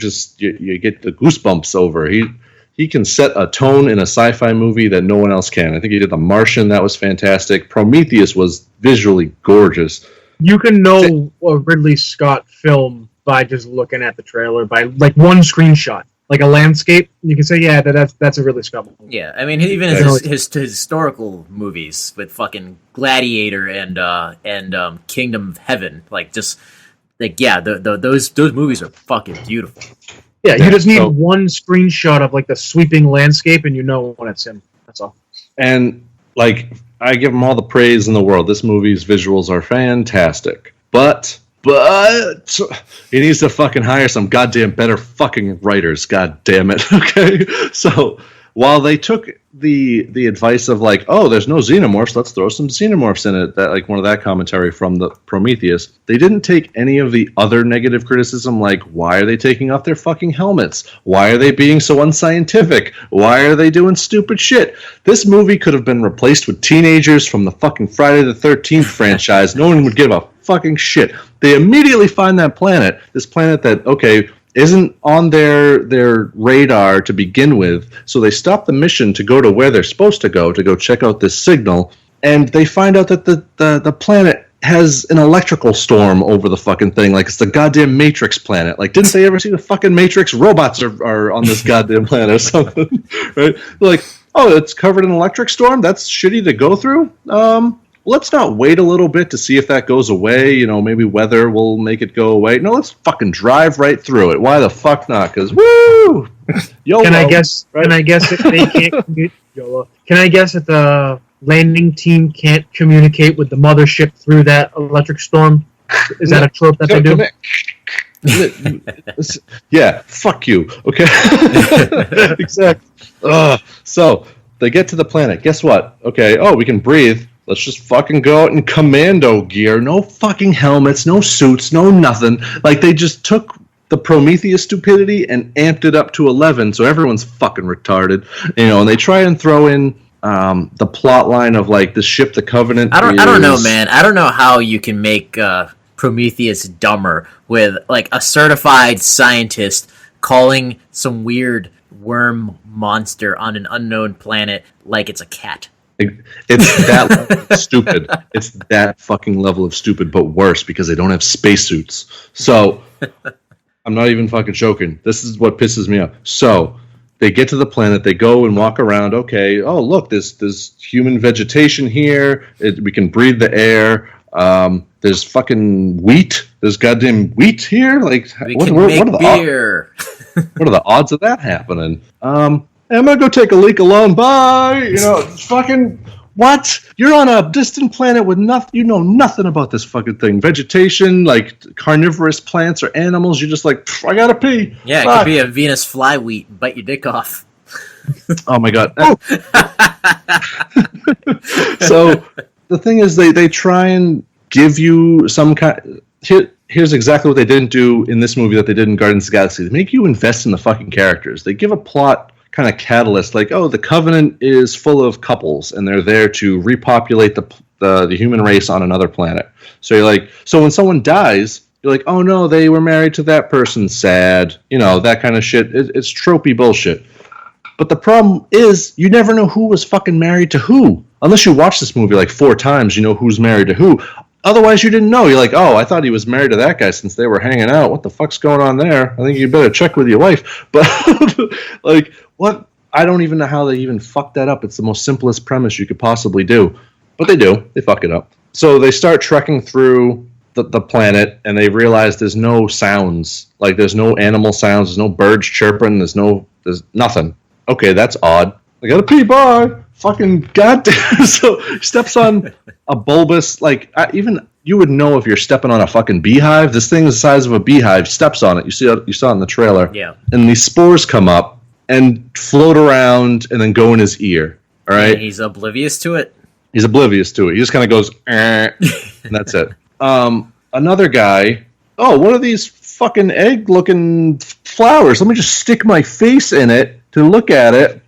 get the goosebumps over. He can set a tone in a sci-fi movie that no one else can. I think he did The Martian. That was fantastic. Prometheus was visually gorgeous. You can know a Ridley Scott film by just looking at the trailer, by like one screenshot, like a landscape. You can say, yeah, that's a Ridley Scott movie. Yeah, I mean, even his historical movies with fucking Gladiator and Kingdom of Heaven, like just like those movies are fucking beautiful. Yeah, you just need one screenshot of like the sweeping landscape, and you know when it's him. That's all. And like, I give him all the praise in the world. This movie's visuals are fantastic. But he needs to fucking hire some goddamn better fucking writers. God damn it. Okay? So while they took the advice of like, oh, there's no xenomorphs, let's throw some xenomorphs in it, that like one of that commentary from the Prometheus, they didn't take any of the other negative criticism, like, why are they taking off their fucking helmets? Why are they being so unscientific? Why are they doing stupid shit? This movie could have been replaced with teenagers from the fucking Friday the 13th franchise. No one would give a fucking shit. They immediately find that planet, this planet that, okay, isn't on their radar to begin with, so they stop the mission to go to where they're supposed to go check out this signal, and they find out that the planet has an electrical storm over the fucking thing, like it's the goddamn Matrix planet. Like, didn't they ever see the fucking Matrix? Robots are on this goddamn planet or something, right? Like, oh, it's covered in an electric storm? That's shitty to go through? Let's not wait a little bit to see if that goes away. You know, maybe weather will make it go away. No, let's fucking drive right through it. Why the fuck not? Because woo! YOLO, Can I guess? right? Can I guess if they can't YOLO? Can I guess if the landing team can't communicate with the mothership through that electric storm? Is that a trope that they do? Yeah, fuck you. Okay. Exactly. So they get to the planet. Guess what? Okay. Oh, we can breathe. Let's just fucking go out in commando gear. No fucking helmets, no suits, no nothing. Like, they just took the Prometheus stupidity and amped it up to 11, so everyone's fucking retarded. You know, and they try and throw in the plot line of, like, the ship, the Covenant. I don't know, man. I don't know how you can make Prometheus dumber with, like, a certified scientist calling some weird worm monster on an unknown planet like it's a cat. It's that level of stupid. It's that fucking level of stupid, but worse because they don't have spacesuits. So I'm not even fucking joking. This is what pisses me off. So they get to the planet. They go and walk around. Okay. Oh, look, there's human vegetation here. We can breathe the air. There's fucking wheat. There's goddamn wheat here. Like, what are the beer. What are the odds of that happening? I'm gonna go take a leak alone. Bye. It's fucking. What? You're on a distant planet with nothing. You know nothing about this fucking thing. Vegetation, like carnivorous plants or animals. You're just like, I gotta pee. Yeah, it could be a Venus flywheat. Bite your dick off. Oh my god. So the thing is, they try and give you some kind. Here's exactly what they didn't do in this movie that they did in Guardians of the Galaxy. They make you invest in the fucking characters. They give a plot kind of catalyst, like, oh, the Covenant is full of couples, and they're there to repopulate the human race on another planet. So you're like, so when someone dies, you're like, oh no, they were married to that person, sad, that kind of shit. It's tropey bullshit. But the problem is, you never know who was fucking married to who. Unless you watch this movie like 4 times, you know who's married to who. Otherwise, you didn't know. You're like, oh, I thought he was married to that guy since they were hanging out. What the fuck's going on there? I think you better check with your wife. But, like, what? I don't even know how they even fucked that up. It's the most simplest premise you could possibly do. But they do. They fuck it up. So they start trekking through the planet, and they realize there's no sounds. Like, there's no animal sounds. There's no birds chirping. There's nothing. Okay, that's odd. I gotta pee, bye. Fucking goddamn. So he steps on a bulbous, like, even you would know if you're stepping on a fucking beehive. This thing is the size of a beehive. Steps on it. You saw it in the trailer. Yeah. And these spores come up and float around and then go in his ear. All right. And he's oblivious to it. He's oblivious to it. He just kind of goes, and that's it. Another guy. Oh, one of these fucking egg-looking flowers. Let me just stick my face in it to look at it.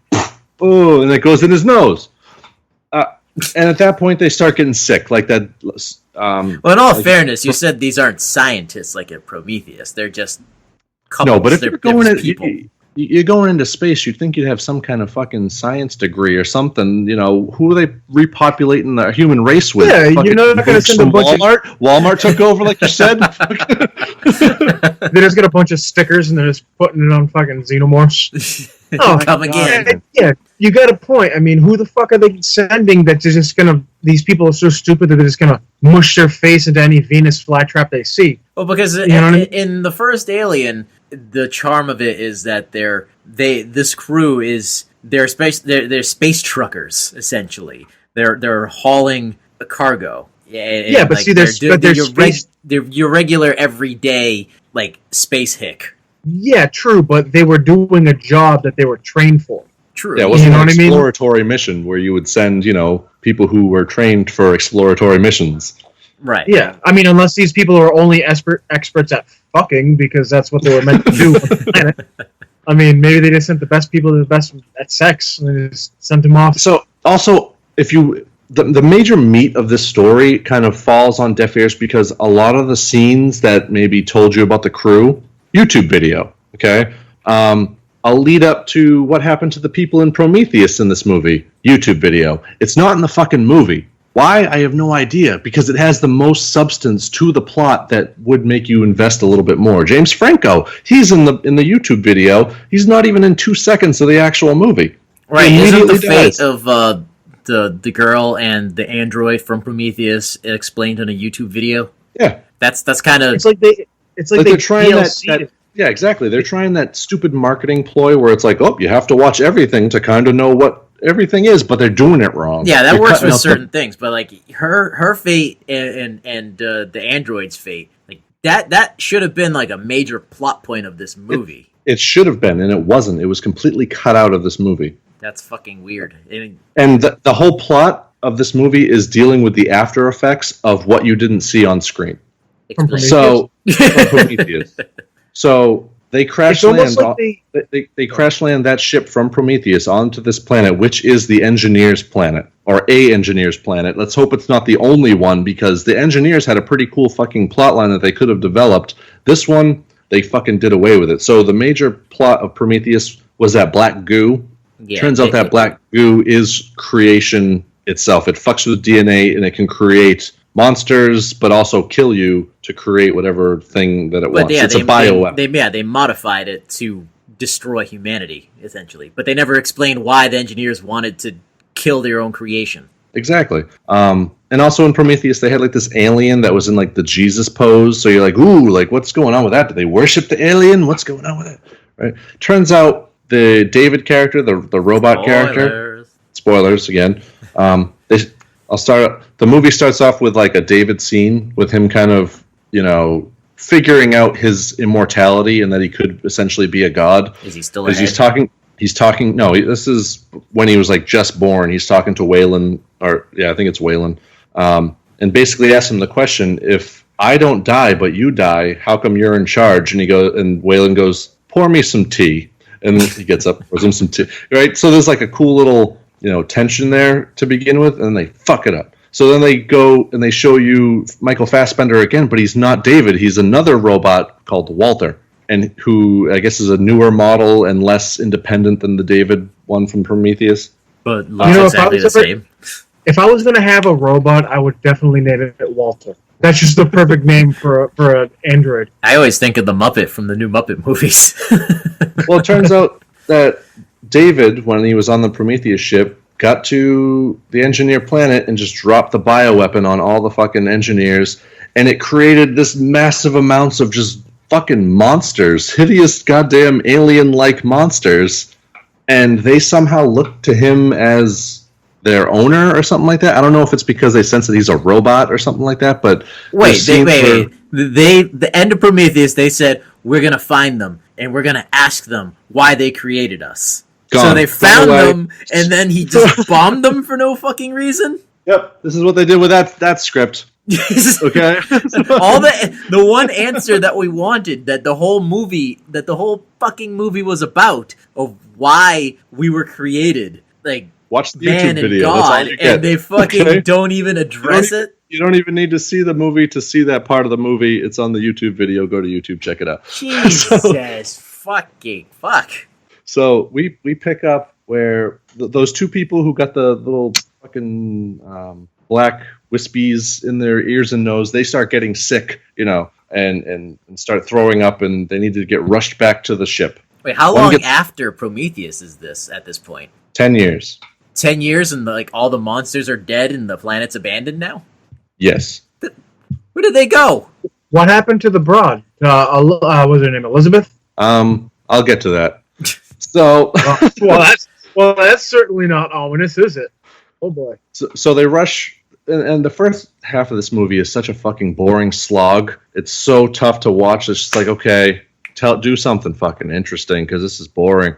Oh, and it goes in his nose. And at that point, they start getting sick, like that. Well, in all fairness, you said these aren't scientists like in Prometheus. They're just couples. No, but if they're people. You're going into space, you'd think you'd have some kind of fucking science degree or something. Who are they repopulating the human race with? Yeah, fucking you're not going to send a bunch Walmart? Walmart took over, like you said. They just get a bunch of stickers and they're just putting it on fucking xenomorphs. Come again. Yeah, you got a point. I mean, who the fuck are they sending that's just going to... These people are so stupid that they're just going to mush their face into any Venus flytrap they see. Well, because in the first Alien, the charm of it is that this crew is they're space truckers essentially. They're hauling a cargo. Yeah, but see, they're your regular everyday like space hick. Yeah, true, but they were doing a job that they were trained for. True. Yeah, it wasn't an exploratory mission where you would send, people who were trained for exploratory missions. Right. Yeah, I mean, unless these people are only experts at fucking, because that's what they were meant to do on the planet. I mean, maybe they just sent the best people to the best at sex, and they just sent them off. So, also, the major meat of this story kind of falls on deaf ears because a lot of the scenes that maybe told you about the crew, YouTube video, okay? I'll lead up to what happened to the people in Prometheus in this movie, YouTube video. It's not in the fucking movie. Why? I have no idea, because it has the most substance to the plot that would make you invest a little bit more. James Franco, he's in the YouTube video. He's not even in 2 seconds of the actual movie. Right, isn't the fate of the girl and the android from Prometheus explained in a YouTube video? Yeah. That's kind of... It's like they're trying that yeah, exactly. They're trying that stupid marketing ploy where it's like, oh, you have to watch everything to kind of know what everything is, but they're doing it wrong. Yeah, that works with certain things, but like her fate and the android's fate, like that should have been like a major plot point of this movie. It should have been, and it wasn't. It was completely cut out of this movie. That's fucking weird. And the whole plot of this movie is dealing with the after effects of what you didn't see on screen. So, Prometheus. So they crash land. They crash land that ship from Prometheus onto this planet, which is the engineers' planet, or a engineers' planet. Let's hope it's not the only one, because the engineers had a pretty cool fucking plotline that they could have developed. This one, they fucking did away with it. So the major plot of Prometheus was that black goo. Yeah, turns out that black goo is creation itself. It fucks with DNA and it can create monsters, but also kill you to create whatever thing that it wants. Yeah, it's a bioweapon. They modified it to destroy humanity, essentially. But they never explained why the engineers wanted to kill their own creation. Exactly. And also in Prometheus, they had like this alien that was in like the Jesus pose. So you're like, ooh, like what's going on with that? Do they worship the alien? What's going on with it? Right. Turns out the David character, the robot character. Spoilers again. The movie starts off with like a David scene with him kind of, figuring out his immortality and that he could essentially be a god. Is he still? He's talking. No, this is when he was like just born. He's talking to Waylon, I think it's Waylon, and basically asks him the question: if I don't die but you die, how come you're in charge? And Waylon goes, "Pour me some tea." And he gets up, pours him some tea. Right. So there's like a cool little tension there to begin with, and they fuck it up. So then they go and they show you Michael Fassbender again, but he's not David. He's another robot called Walter, and who I guess is a newer model and less independent than the David one from Prometheus. But looks exactly the same. If I was going to have a robot, I would definitely name it Walter. That's just the perfect name for an android. I always think of the Muppet from the new Muppet movies. Well, it turns out that David, when he was on the Prometheus ship, got to the engineer planet and just dropped the bioweapon on all the fucking engineers, and it created this massive amounts of just fucking monsters, hideous goddamn alien-like monsters, and they somehow looked to him as their owner or something like that. I don't know if it's because they sense that he's a robot or something like that, but wait. The end of Prometheus, they said, we're going to find them, and we're going to ask them why they created us. Gone. So they found them, and then he just bombed them for no fucking reason? Yep, this is what they did with that script. Okay? All the one answer that we wanted, that the whole fucking movie was about, of why we were created. Like, watch the man YouTube video. God, that's all you get. And they fucking don't even address it. You don't even need to see the movie to see that part of the movie. It's on the YouTube video. Go to YouTube, check it out. Jesus fucking fuck. So we pick up where those two people who got the little fucking black wispies in their ears and nose, they start getting sick, and start throwing up, and they need to get rushed back to the ship. Wait, how long after Prometheus is this at this point? 10 years. 10 years and all the monsters are dead and the planet's abandoned now? Yes. Where did they go? What happened to the broad? What's her name? Elizabeth? I'll get to that. So, that's certainly not ominous, is it? Oh boy. So they rush, and the first half of this movie is such a fucking boring slog. It's so tough to watch. It's just like, okay, do something fucking interesting because this is boring.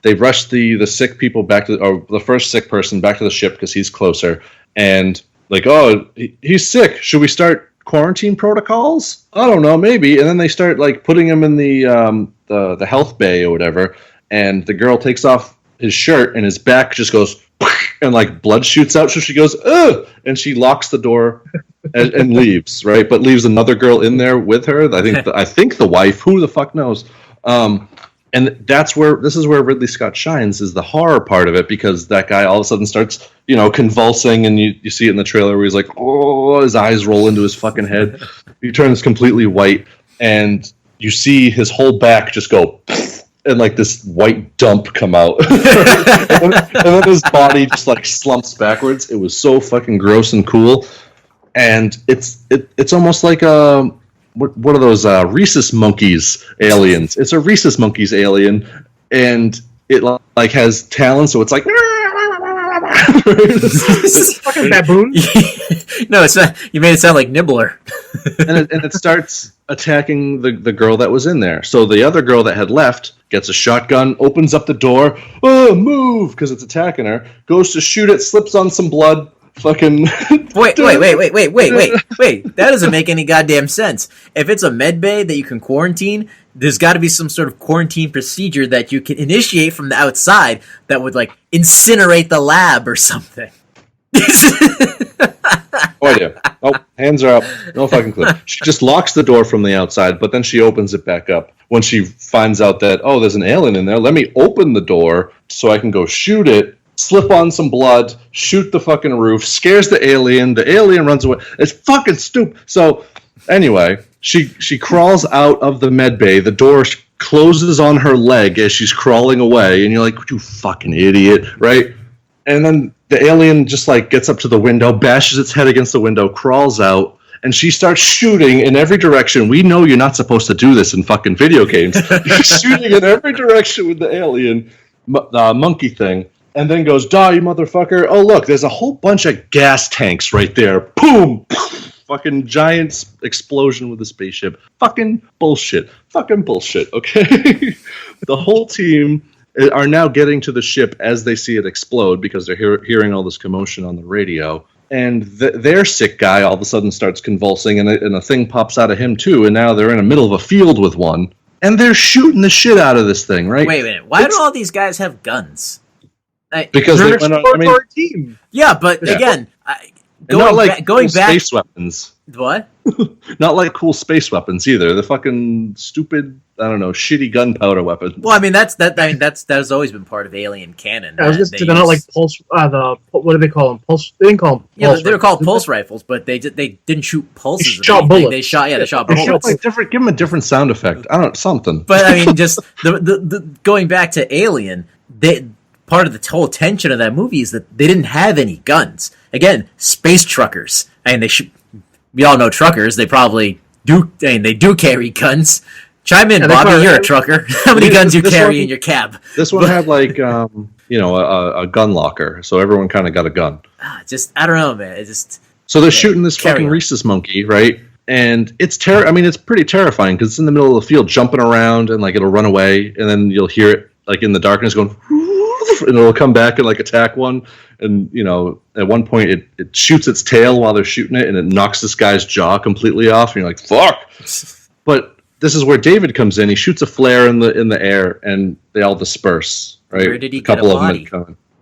They rush the sick people or the first sick person back to the ship because he's closer, and like, oh, he's sick. Should we start quarantine protocols? I don't know, maybe. And then they start like putting him in the health bay or whatever, and the girl takes off his shirt and his back just goes and like blood shoots out, so she goes ugh, and she locks the door and leaves, right? But leaves another girl in there with her. I think the wife, who the fuck knows. And this is where Ridley Scott shines, is the horror part of it, because that guy all of a sudden starts, convulsing, and you see it in the trailer where he's like, oh, his eyes roll into his fucking head. He turns completely white, and you see his whole back just go, and like this white dump come out. and then his body just like slumps backwards. It was so fucking gross and cool. And it's almost like what are those rhesus monkeys aliens? It's a rhesus monkeys alien, and it like has talons, so it's like it's fucking baboon. No, it's not. You made it sound like Nibbler. and it starts attacking the girl that was in there. So the other girl that had left gets a shotgun, opens up the door, move, because it's attacking her, goes to shoot it, slips on some blood. Fucking wait! That doesn't make any goddamn sense. If it's a med bay that you can quarantine, there's got to be some sort of quarantine procedure that you can initiate from the outside that would like incinerate the lab or something. Oh yeah. Oh, hands are up. No fucking clue. She just locks the door from the outside, but then she opens it back up when she finds out that, oh, there's an alien in there. Let me open the door so I can go shoot it, slip on some blood, shoot the fucking roof, scares the alien runs away. It's fucking stupid. So anyway, she crawls out of the med bay, the door closes on her leg as she's crawling away, and you're like, you fucking idiot, right? And then the alien just like gets up to the window, bashes its head against the window, crawls out, and she starts shooting in every direction. We know you're not supposed to do this in fucking video games. You're shooting in every direction with the alien monkey thing, and then goes, "Die, you motherfucker! Oh look, there's a whole bunch of gas tanks right there. Boom!" Fucking giant explosion with the spaceship. Fucking bullshit. Fucking bullshit, okay? The whole team are now getting to the ship as they see it explode because they're hearing all this commotion on the radio. And their sick guy all of a sudden starts convulsing, and a thing pops out of him too, and now they're in the middle of a field with one. And they're shooting the shit out of this thing, right? Wait a minute. Why do all these guys have guns? Because They're they an went on, exploratory team. Yeah, but again, going going cool back, space weapons. What? Not like cool space weapons either. The fucking stupid, I don't know, shitty gunpowder weapons. Well, I mean that's always been part of Alien canon. I was just they're not like pulse. What do they call them? Pulse. They didn't call them. Yeah, they were called pulse rifles, but they didn't shoot pulses. They shot bullets. They shot They bullets. like give them a different sound effect. I don't know, something. But I mean, just the going back to Alien, part of the whole tension of that movie is that they didn't have any guns. Again, space truckers. I mean, we all know truckers. They probably do. I mean, they do carry guns. Chime in, Bobby. You're a trucker. How many guns you carry in your cab? This one had like a gun locker, so everyone kind of got a gun. Just I don't know, man. It just so they're shooting this fucking on. rhesus monkey, right? And it's I mean, it's pretty terrifying because it's in the middle of the field, jumping around, and like it'll run away, and then you'll hear it like in the darkness going, and it'll come back and like attack one. And at one point it shoots its tail while they're shooting it, and it knocks this guy's jaw completely off. And you're like, fuck. But this is where David comes in. He shoots a flare in the air, and they all disperse. Right? Where did he get a body?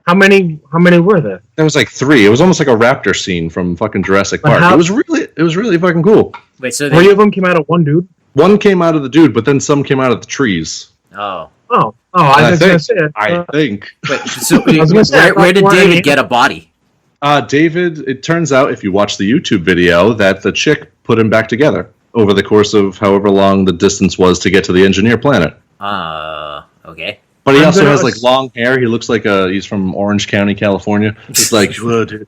How many were there? There was like 3. It was almost like a raptor scene from fucking Jurassic Park. It was really fucking cool. Wait, so 3 of them came out of one dude? One came out of the dude, but then some came out of the trees. Oh. I was going to say it. I think. Wait, so where did David get a body? David, it turns out, if you watch the YouTube video, that the chick put him back together over the course of however long the distance was to get to the engineer planet. Okay. But he also has like long hair. He looks like he's from Orange County, California. It's like, whoa, dude.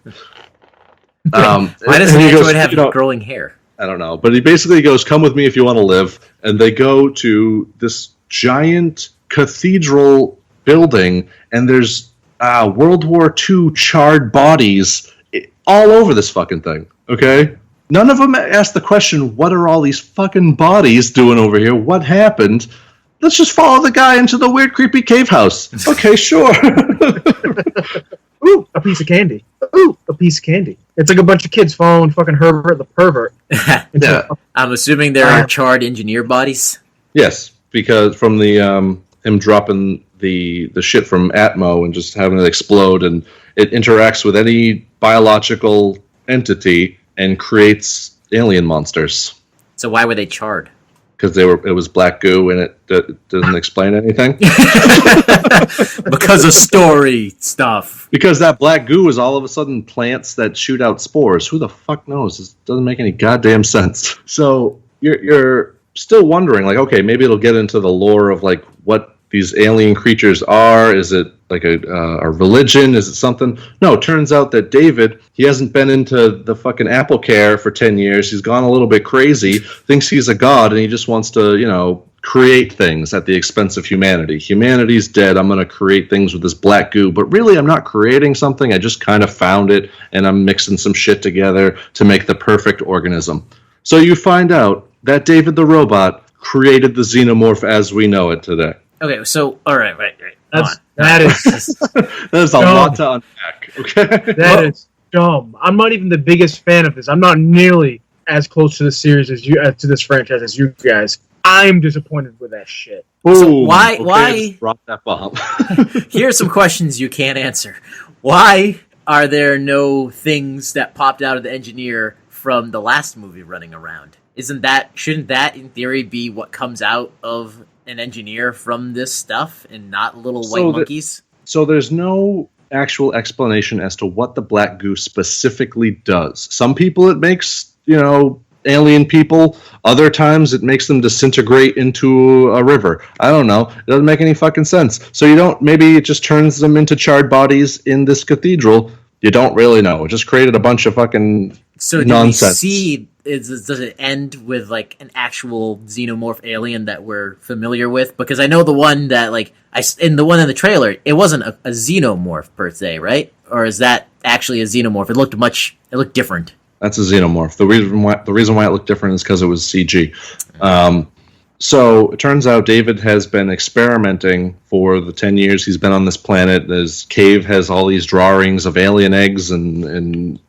Why does an android have growing hair? I don't know. But he basically goes, come with me if you want to live. And they go to this giant cathedral building, and there's World War II charred bodies all over this fucking thing, okay? None of them ask the question, what are all these fucking bodies doing over here? What happened? Let's just follow the guy into the weird, creepy cave house. Okay, sure. Ooh, a piece of candy. Ooh, a piece of candy. It's like a bunch of kids following fucking Herbert the pervert. Yeah. I'm assuming there are charred engineer bodies? Yes, because from the him dropping the shit from Atmo and just having it explode, and it interacts with any biological entity and creates alien monsters. So why were they charred? Because it was black goo and it didn't explain anything. Because of story stuff. Because that black goo is all of a sudden plants that shoot out spores. Who the fuck knows? This doesn't make any goddamn sense. So you're still wondering, like, okay, maybe it'll get into the lore of like what these alien creatures are. Is it like a religion? Is it something? No, it turns out that David, he hasn't been into the fucking Apple Care for 10 years. He's gone a little bit crazy, thinks he's a god, and he just wants to, create things at the expense of humanity. Humanity's dead. I'm going to create things with this black goo. But really, I'm not creating something. I just kind of found it, and I'm mixing some shit together to make the perfect organism. So you find out that David the robot created the xenomorph as we know it today. Okay, so, all right. That is There's a lot to unpack, okay? That is dumb. I'm not even the biggest fan of this. I'm not nearly as close to the series as to this franchise as you guys. I'm disappointed with that shit. So why? Just drop that bomb. Here are some questions you can't answer. Why are there no things that popped out of the engineer from the last movie running around? Shouldn't that in theory be what comes out of an engineer from this stuff and not little white monkeys? So there's no actual explanation as to what the black goo specifically does. Some people it makes, alien people. Other times it makes them disintegrate into a river. I don't know. It doesn't make any fucking sense. So maybe it just turns them into charred bodies in this cathedral. You don't really know. It just created a bunch of fucking nonsense. Does it end with like an actual xenomorph alien that we're familiar with? Because I know the one that in the one in the trailer, it wasn't a xenomorph per se, right? Or is that actually a xenomorph? It looked different. That's a xenomorph. The reason why it looked different is because it was CG. So it turns out David has been experimenting for the 10 years he's been on this planet. His cave has all these drawings of alien eggs and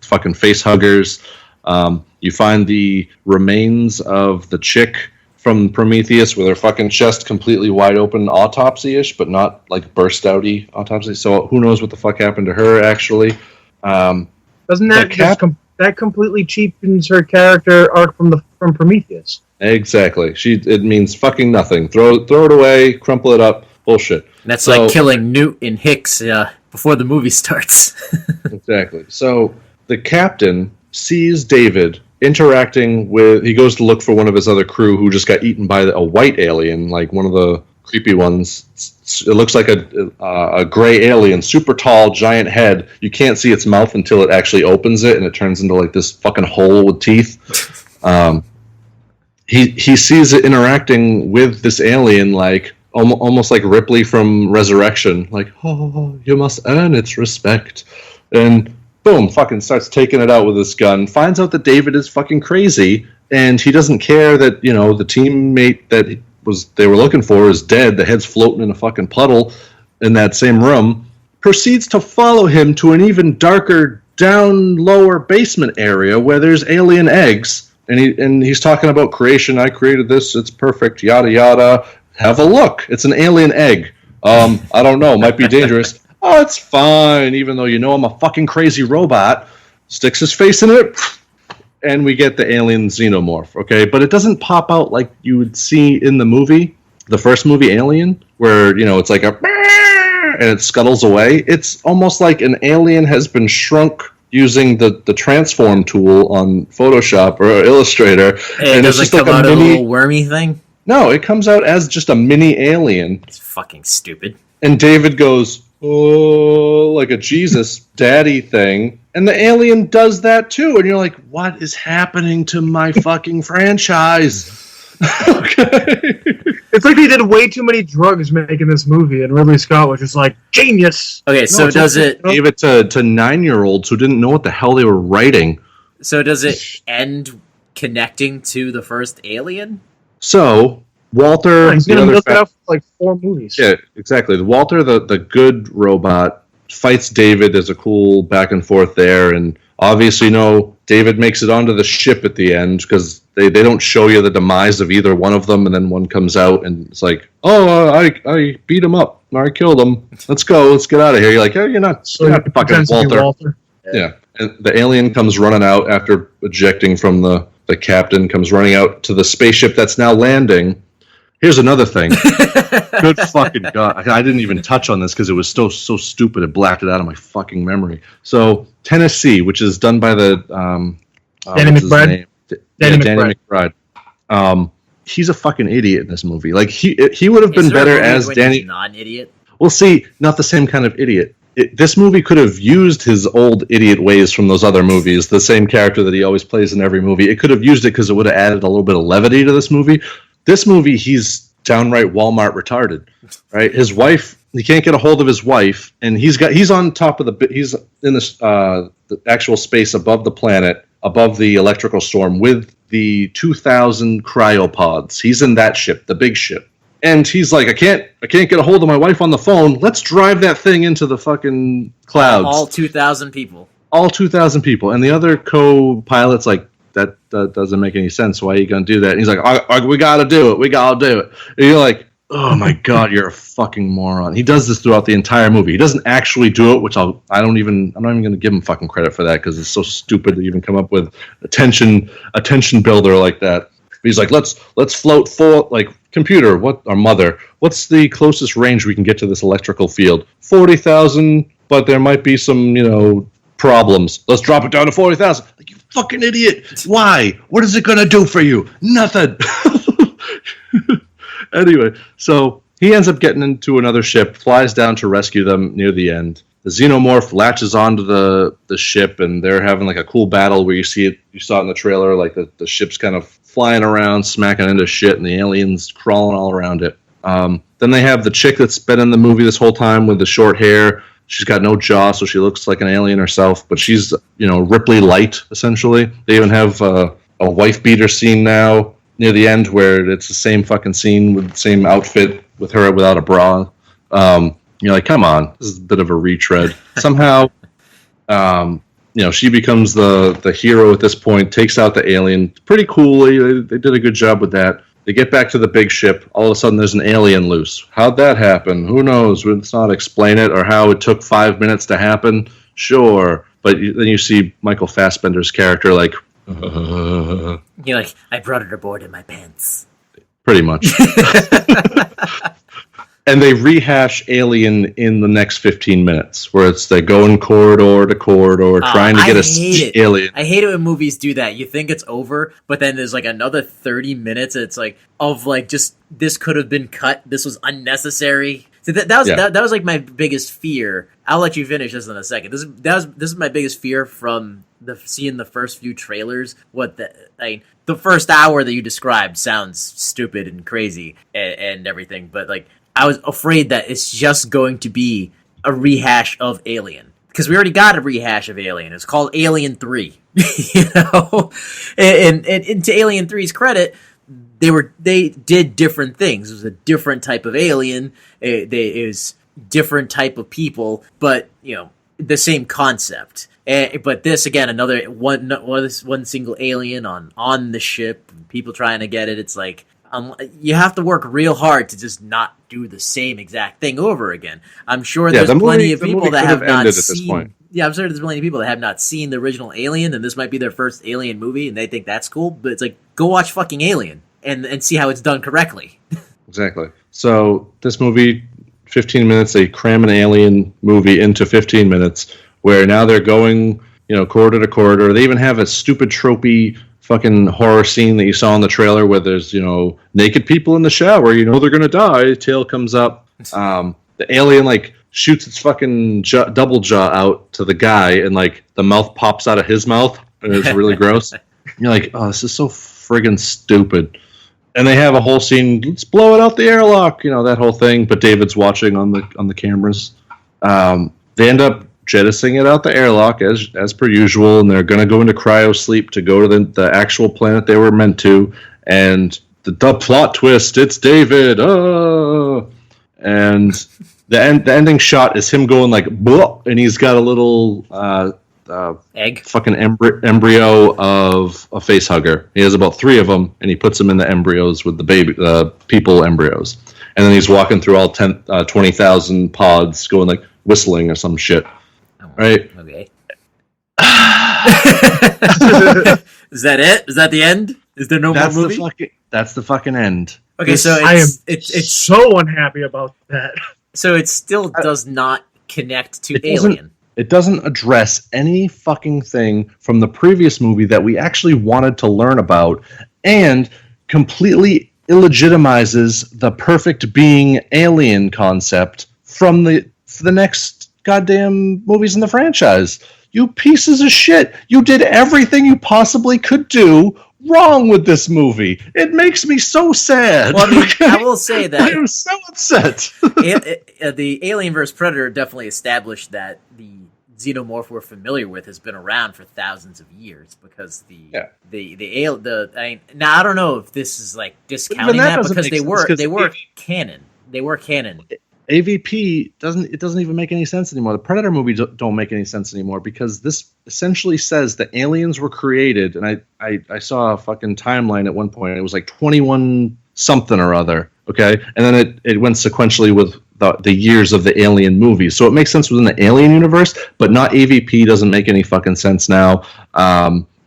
fucking face huggers. You find the remains of the chick from Prometheus with her fucking chest completely wide open, autopsy-ish, but not like burst outy autopsy. So who knows what the fuck happened to her actually? Doesn't that that completely cheapens her character arc from Prometheus? Exactly. It means fucking nothing. Throw it away, crumple it up, bullshit. That's like killing Newt and Hicks before the movie starts. Exactly. So the captain sees David interacting with. He goes to look for one of his other crew who just got eaten by a white alien, like one of the creepy ones. It looks like a gray alien, super tall, giant head. You can't see its mouth until it actually opens it, and it turns into like this fucking hole with teeth. He sees it interacting with this alien, like almost like Ripley from Resurrection, like, oh, you must earn its respect, and boom, fucking starts taking it out with his gun. Finds out that David is fucking crazy, and he doesn't care that the teammate that they were looking for is dead. The head's floating in a fucking puddle in that same room. Proceeds to follow him to an even darker, down lower basement area where there's alien eggs. And he's talking about creation. I created this. It's perfect. Yada yada. Have a look. It's an alien egg. I don't know. Might be dangerous. Oh, it's fine. Even though I'm a fucking crazy robot. Sticks his face in it, and we get the alien xenomorph. Okay, but it doesn't pop out like you would see in the movie, the first movie, Alien, where it's like a and it scuttles away. It's almost like an alien has been shrunk using the transform tool on Photoshop or Illustrator. And it's just come like out of a little wormy thing? No, it comes out as just a mini alien. It's fucking stupid. And David goes, oh, like a Jesus daddy thing. And the alien does that too. And you're like, what is happening to my fucking franchise? Okay. It's like they did way too many drugs making this movie, and Ridley Scott was just like, genius! Okay, so does it... Gave it to 9-year-olds who didn't know what the hell they were writing. So does it end connecting to the first Alien? So, Walter... He's going to milk it out for like 4 movies. Yeah, exactly. Walter, the good robot, fights David. There's a cool back and forth there, and obviously, David makes it onto the ship at the end, because they don't show you the demise of either one of them, and then one comes out, and it's like, oh, I beat him up, or I killed him. Let's go, let's get out of here. You're like, oh, you're not fucking Walter. Yeah, and the alien comes running out after ejecting from the captain, comes running out to the spaceship that's now landing. Here's another thing. Good fucking God. I didn't even touch on this because it was so stupid. It blacked it out of my fucking memory. So, Tennessee, which is done by the... Danny McBride. Danny McBride. He's a fucking idiot in this movie. Like, he would have been better as Danny... He's not an idiot? Well, see, not the same kind of idiot. This movie could have used his old idiot ways from those other movies, the same character that he always plays in every movie. It could have used it because it would have added a little bit of levity to this movie. This movie, he's downright Walmart retarded, right? His wife, he can't get a hold of his wife, and he's on top of he's in the actual space above the planet, above the electrical storm, with the 2,000 cryopods. He's in that ship, the big ship. And he's like, I can't get a hold of my wife on the phone. Let's drive that thing into the fucking clouds. All 2,000 people. All 2,000 people. And the other co-pilot's like, that doesn't make any sense. Why are you going to do that? And he's like, we got to do it. We got to do it. And you're like, oh my God, you're a fucking moron. He does this throughout the entire movie. He doesn't actually do it, which I'm not even going to give him fucking credit for that, because it's so stupid to even come up with a tension builder like that. He's like, let's float full, like, computer, our mother, what's the closest range we can get to this electrical field? 40,000, but there might be some, problems. Let's drop it down to 40,000. Like, you fucking idiot. Why? What is it going to do for you? Nothing. Anyway, so he ends up getting into another ship, flies down to rescue them near the end. The xenomorph latches onto the ship, and they're having like a cool battle where you saw it in the trailer, like the ship's kind of flying around, smacking into shit, and the aliens crawling all around it. Then they have the chick that's been in the movie this whole time with the short hair. She's got no jaw, so she looks like an alien herself, but she's, Ripley Light, essentially. They even have a wife beater scene now near the end where it's the same fucking scene with the same outfit with her without a bra. You're like, come on, this is a bit of a retread. Somehow, she becomes the hero at this point, takes out the alien. Pretty coolly, they did a good job with that. They get back to the big ship. All of a sudden, there's an alien loose. How'd that happen? Who knows? Let's not explain it, or how it took 5 minutes to happen. Sure. But then you see Michael Fassbender's character like... You're like, I brought it aboard in my pants. Pretty much. And they rehash Alien in the next 15 minutes, where it's they going corridor to corridor, trying to get a alien. I hate it when movies do that. You think it's over, but then there's like another 30 minutes. It's like just this could have been cut. This was unnecessary. So that was like my biggest fear. I'll let you finish this in a second. This is my biggest fear from seeing the first few trailers. The first hour that you described sounds stupid and crazy and everything, but like. I was afraid that it's just going to be a rehash of Alien. Because we already got a rehash of Alien. It's called Alien 3. And to Alien 3's credit, they did different things. It was a different type of alien. It was different type of people, but the same concept. But this again, another one single alien on the ship, people trying to get it. It's like you have to work real hard to just not do the same exact thing over again. I'm sure there's plenty of people that have not seen. Yeah, I'm sure there's plenty of people that have not seen the original Alien, and this might be their first Alien movie, and they think that's cool. But it's like, go watch fucking Alien and see how it's done correctly. Exactly. So this movie, 15 minutes, they cram an Alien movie into 15 minutes, where now they're going, corridor to corridor. They even have a stupid tropey fucking horror scene that you saw in the trailer where there's, naked people in the shower, they're gonna die, tail comes up. The alien, shoots its fucking double jaw out to the guy, and, the mouth pops out of his mouth, and it's really gross. You're like, oh, this is so friggin' stupid. And they have a whole scene, let's blow it out the airlock, that whole thing, but David's watching on the cameras. They end up jettisoning it out the airlock as per usual, and they're going to go into cryo sleep to go to the actual planet they were meant to. And the plot twist, it's David. And the ending shot is him going like, "Blah," and he's got a little egg, fucking embryo of a face hugger. He has about 3 of them, and he puts them in the embryos with the people embryos. And then he's walking through all 20,000 pods, going like whistling or some shit. Right. Okay. Is that it? Is that the end? Is there no more movie? That's the fucking end. Okay, so it's so unhappy about that. So it still does not connect to Alien. It doesn't address any fucking thing from the previous movie that we actually wanted to learn about, and completely illegitimizes the perfect being alien concept from the next goddamn movies in the franchise. You pieces of shit. You did everything you possibly could do wrong with this movie. It makes me so sad. Well, I will say that I'm so upset. The Alien vs. Predator definitely established that the xenomorph we're familiar with has been around for thousands of years, because now I don't know if this is like discounting that because they were canon. They were canon. AVP doesn't even make any sense anymore. The Predator movies don't make any sense anymore, because this essentially says the aliens were created, and I saw a fucking timeline at one point. It was like 21 something or other, okay? And then it went sequentially with the years of the Alien movies. So it makes sense within the Alien universe, but not AVP doesn't make any fucking sense now.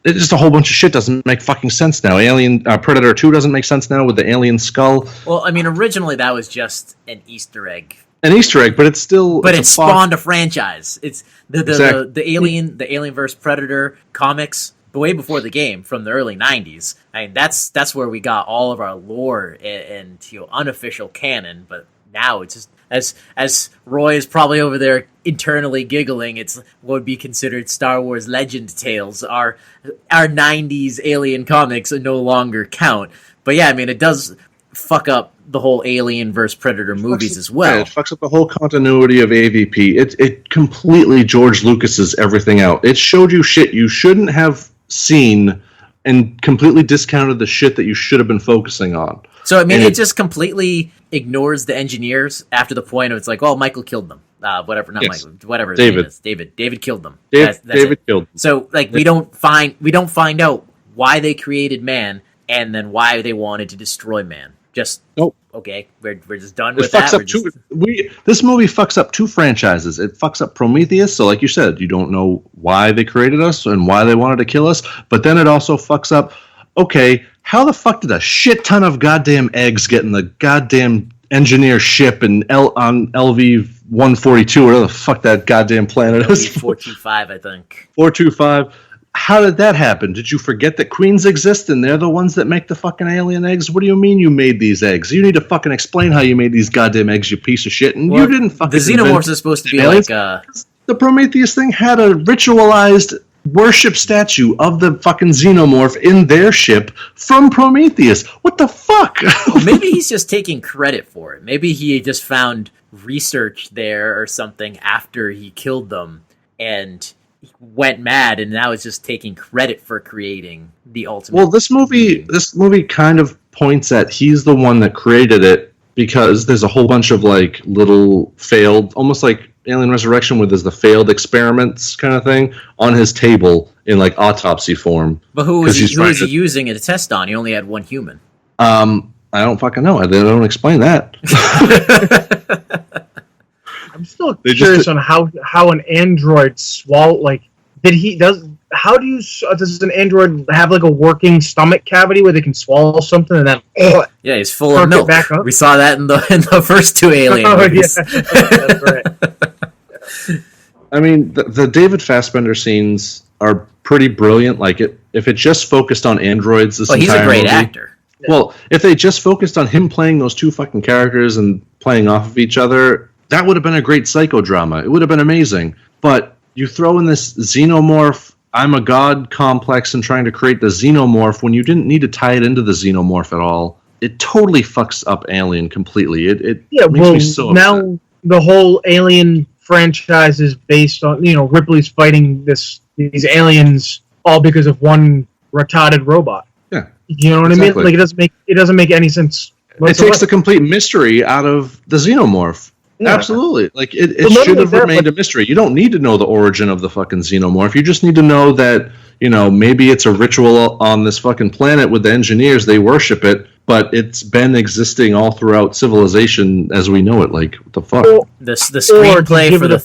it's just a whole bunch of shit doesn't make fucking sense now. Alien Predator 2 doesn't make sense now with the alien skull. Well, I mean, originally that was just an Easter egg. An Easter egg, but it's still... But it spawned a franchise. It's Exactly. the Alien vs. Predator comics, way before the game, from the early 90s. I mean, that's where we got all of our lore and unofficial canon, but now it's just... As Roy is probably over there internally giggling, it's what would be considered Star Wars legend tales. Our 90s alien comics no longer count. But yeah, I mean, it does fuck up the whole Alien vs. Predator movies as well. Yeah, it fucks up the whole continuity of AVP. It completely George Lucas's everything out. It showed you shit you shouldn't have seen and completely discounted the shit that you should have been focusing on. So, I mean, it just completely ignores the engineers after the point of it's like, oh, Michael killed them. Whatever, not Yes. Michael, whatever his David. name is. David killed them. David it. killed him. So, like, we don't find out why they created man and then why they wanted to destroy man. Just, Nope. Okay, we're just done It with fucks that. up this movie fucks up two franchises. It fucks up Prometheus, so like you said, you don't know why they created us and why they wanted to kill us, but then it also fucks up, okay, how the fuck did a shit ton of goddamn eggs get in the goddamn engineer ship on LV-142, whatever the fuck that goddamn planet is? 425, I think. 425. How did that happen? Did you forget that queens exist and they're the ones that make the fucking alien eggs? What do you mean you made these eggs? You need to fucking explain how you made these goddamn eggs, you piece of shit. And Well, you didn't fucking The xenomorphs are supposed to be aliens. like... The Prometheus thing had a ritualized worship statue of the fucking xenomorph in their ship from Prometheus. What the fuck? Maybe he's just taking credit for it. Maybe he just found research there or something after he killed them and went mad, and now is just taking credit for creating the ultimate. Well, this movie kind of points at he's the one that created it because there's a whole bunch of like little failed, almost like Alien Resurrection, where there's the failed experiments kind of thing on his table in like autopsy form. But who was he using it to test on? He only had one human. I don't fucking know. They don't explain that. I'm still curious on how an android swallow, like, does an android have like a working stomach cavity where they can swallow something and then yeah, he's full of milk. Back up? We saw that in the first two Alien movies. Yeah. That's right. I mean, the David Fassbender scenes are pretty brilliant. Like, if it just focused on androids, he's a great actor. Well, if they just focused on him playing those two fucking characters and playing off of each other, that would have been a great psychodrama. It would have been amazing. But you throw in this xenomorph, I'm a god complex and trying to create the xenomorph when you didn't need to tie it into the xenomorph at all. It totally fucks up Alien completely. It makes me so upset. Now the whole Alien franchise is based on, Ripley's fighting these aliens all because of one retarded robot. Yeah. You know what I mean? Like, it doesn't make any sense whatsoever. It takes the complete mystery out of the xenomorph. Yeah. Absolutely. Like, it should have remained a mystery. You don't need to know the origin of the fucking xenomorph. You just need to know that, maybe it's a ritual on this fucking planet with the engineers. They worship it, but it's been existing all throughout civilization as we know it. Like, what the fuck? The screenplay for the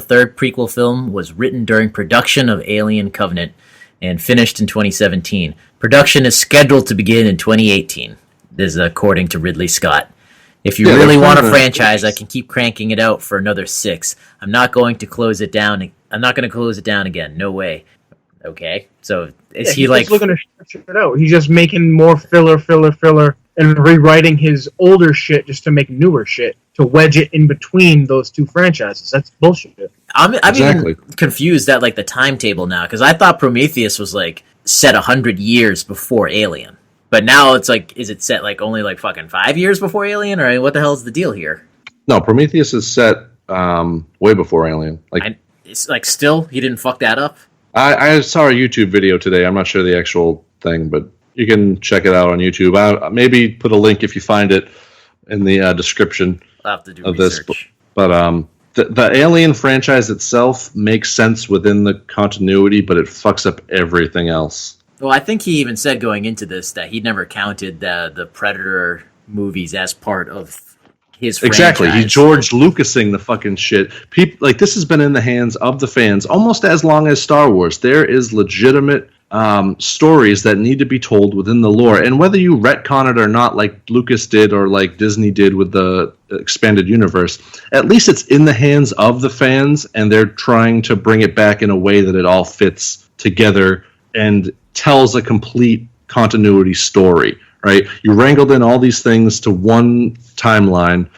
third prequel film was written during production of Alien Covenant and finished in 2017. Production is scheduled to begin in 2018. This is according to Ridley Scott. If you really want a franchise, I can keep cranking it out for another 6. I'm not going to close it down. I'm not going to close it down again. No way. Okay, so he's like looking to stretch it out? He's just making more filler, and rewriting his older shit just to make newer shit to wedge it in between those two franchises. That's bullshit. I'm even confused at like the timetable now because I thought Prometheus was like set 100 years before Alien. But now it's like, is it set like only like fucking 5 years before Alien, or what the hell is the deal here? No, Prometheus is set way before Alien. It's like still he didn't fuck that up. I saw a YouTube video today. I'm not sure the actual thing, but you can check it out on YouTube. I maybe put a link if you find it in the description I'll have to do of research. this. But the Alien franchise itself makes sense within the continuity, but it fucks up everything else. Well, I think he even said going into this that he'd never counted the Predator movies as part of his Exactly. franchise. He's George Lucasing the fucking shit. People like this has been in the hands of the fans almost as long as Star Wars. There is legitimate stories that need to be told within the lore, and whether you retcon it or not, like Lucas did or like Disney did with the expanded universe, at least it's in the hands of the fans, and they're trying to bring it back in a way that it all fits together and tells a complete continuity story. Right? You wrangled in all these things to one timeline,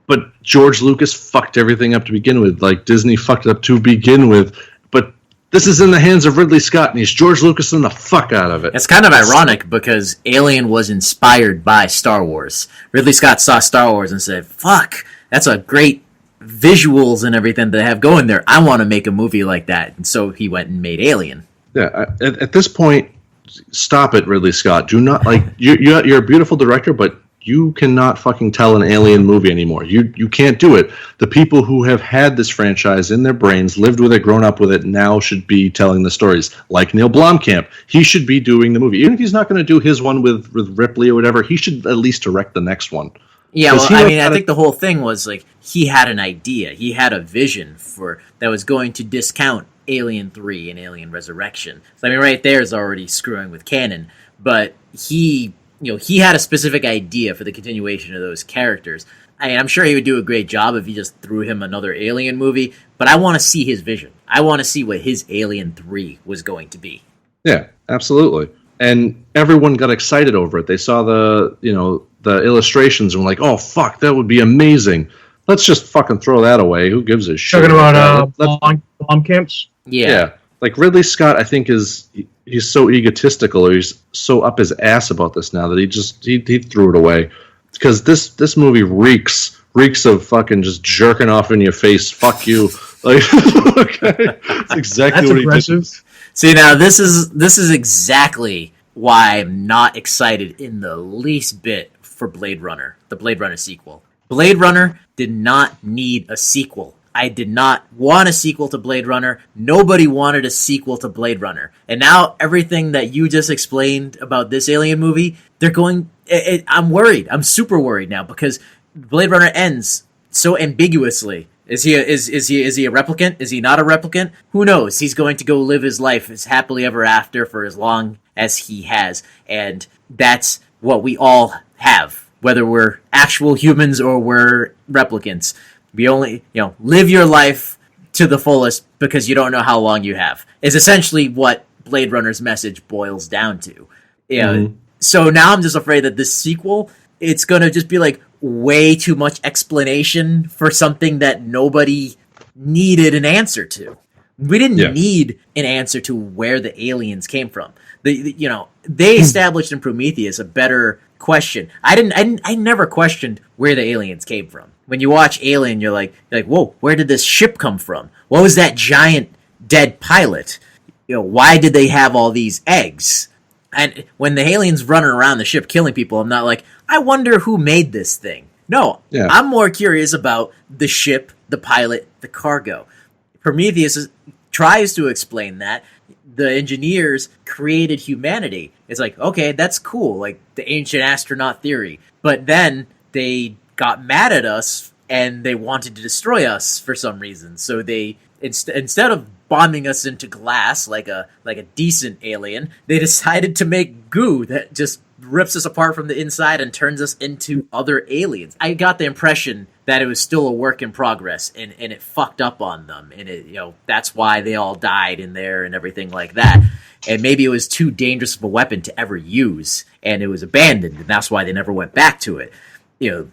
but George Lucas fucked everything up to begin with. Like Disney fucked it up to begin with, but this is in the hands of Ridley Scott, and he's George Lucas and the fuck out of it. It's kind of ironic because Alien was inspired by Star Wars. Ridley Scott saw Star Wars and said, fuck, that's a great visuals and everything that they have going there. I want to make a movie like that. And so he went and made Alien. Yeah, at this point, stop it, Ridley Scott. Do not, like, you're a beautiful director, but you cannot fucking tell an Alien movie anymore. You can't do it. The people who have had this franchise in their brains, lived with it, grown up with it, now should be telling the stories. Like Neil Blomkamp, he should be doing the movie. Even if he's not going to do his one with Ripley or whatever, he should at least direct the next one. Yeah, well, I mean, I think the whole thing was, like, he had an idea. He had a vision for that was going to discount Alien 3 and Alien Resurrection. So, I mean, right there is already screwing with canon. But he had a specific idea for the continuation of those characters. I mean, I'm sure he would do a great job if you just threw him another Alien movie, but I want to see his vision. I want to see what his Alien 3 was going to be. Yeah, absolutely. And everyone got excited over it. They saw the illustrations and were like, oh, fuck, that would be amazing. Let's just fucking throw that away. Who gives a shit? Talking about Blomkamps? Yeah. Like Ridley Scott, I think he's so egotistical, or he's so up his ass about this now that he threw it away, because this movie reeks of fucking just jerking off in your face. Fuck you. Like, okay, that's exactly That's what aggressive. he did. See, now this is exactly why I'm not excited in the least bit for Blade Runner, the Blade Runner sequel. Blade Runner did not need a sequel. I did not want a sequel to Blade Runner. Nobody wanted a sequel to Blade Runner. And now everything that you just explained about this Alien movie, they're going... I'm worried. I'm super worried now because Blade Runner ends so ambiguously. Is he a replicant? Is he not a replicant? Who knows? He's going to go live his life as happily ever after for as long as he has. And that's what we all have, whether we're actual humans or we're replicants. We only, live your life to the fullest because you don't know how long you have, is essentially what Blade Runner's message boils down to. So now I'm just afraid that this sequel, it's going to just be like way too much explanation for something that nobody needed an answer to. We didn't need an answer to where the aliens came from. They established in Prometheus a better question. I never questioned where the aliens came from. When you watch Alien, you're like, whoa, where did this ship come from? What was that giant dead pilot? Why did they have all these eggs? And when the aliens running around the ship killing people, I'm not like, I wonder who made this thing. No, I'm more curious about the ship, the pilot, the cargo. Prometheus tries to explain that. The engineers created humanity. It's like, okay, that's cool, like the ancient astronaut theory. But then they got mad at us and they wanted to destroy us for some reason. So they instead of bombing us into glass like a decent alien, they decided to make goo that just rips us apart from the inside and turns us into other aliens. I got the impression that it was still a work in progress and it fucked up on them, and that's why they all died in there and everything like that. And maybe it was too dangerous of a weapon to ever use, and it was abandoned, and that's why they never went back to it.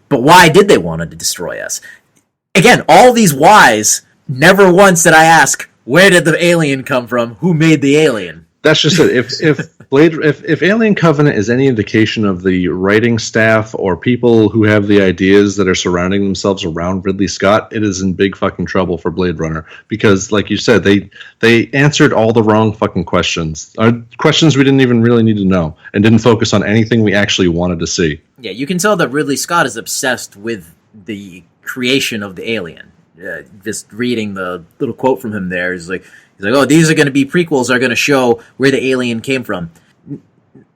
But why did they want to destroy us? Again, all these whys, never once did I ask, where did the alien come from? Who made the alien? That's just it. If Alien Covenant is any indication of the writing staff or people who have the ideas that are surrounding themselves around Ridley Scott, it is in big fucking trouble for Blade Runner. Because, like you said, they answered all the wrong fucking questions. Questions we didn't even really need to know, and didn't focus on anything we actually wanted to see. Yeah, you can tell that Ridley Scott is obsessed with the creation of the alien. Just reading the little quote from him there, he's like, oh, these are going to be prequels, are going to show where the alien came from.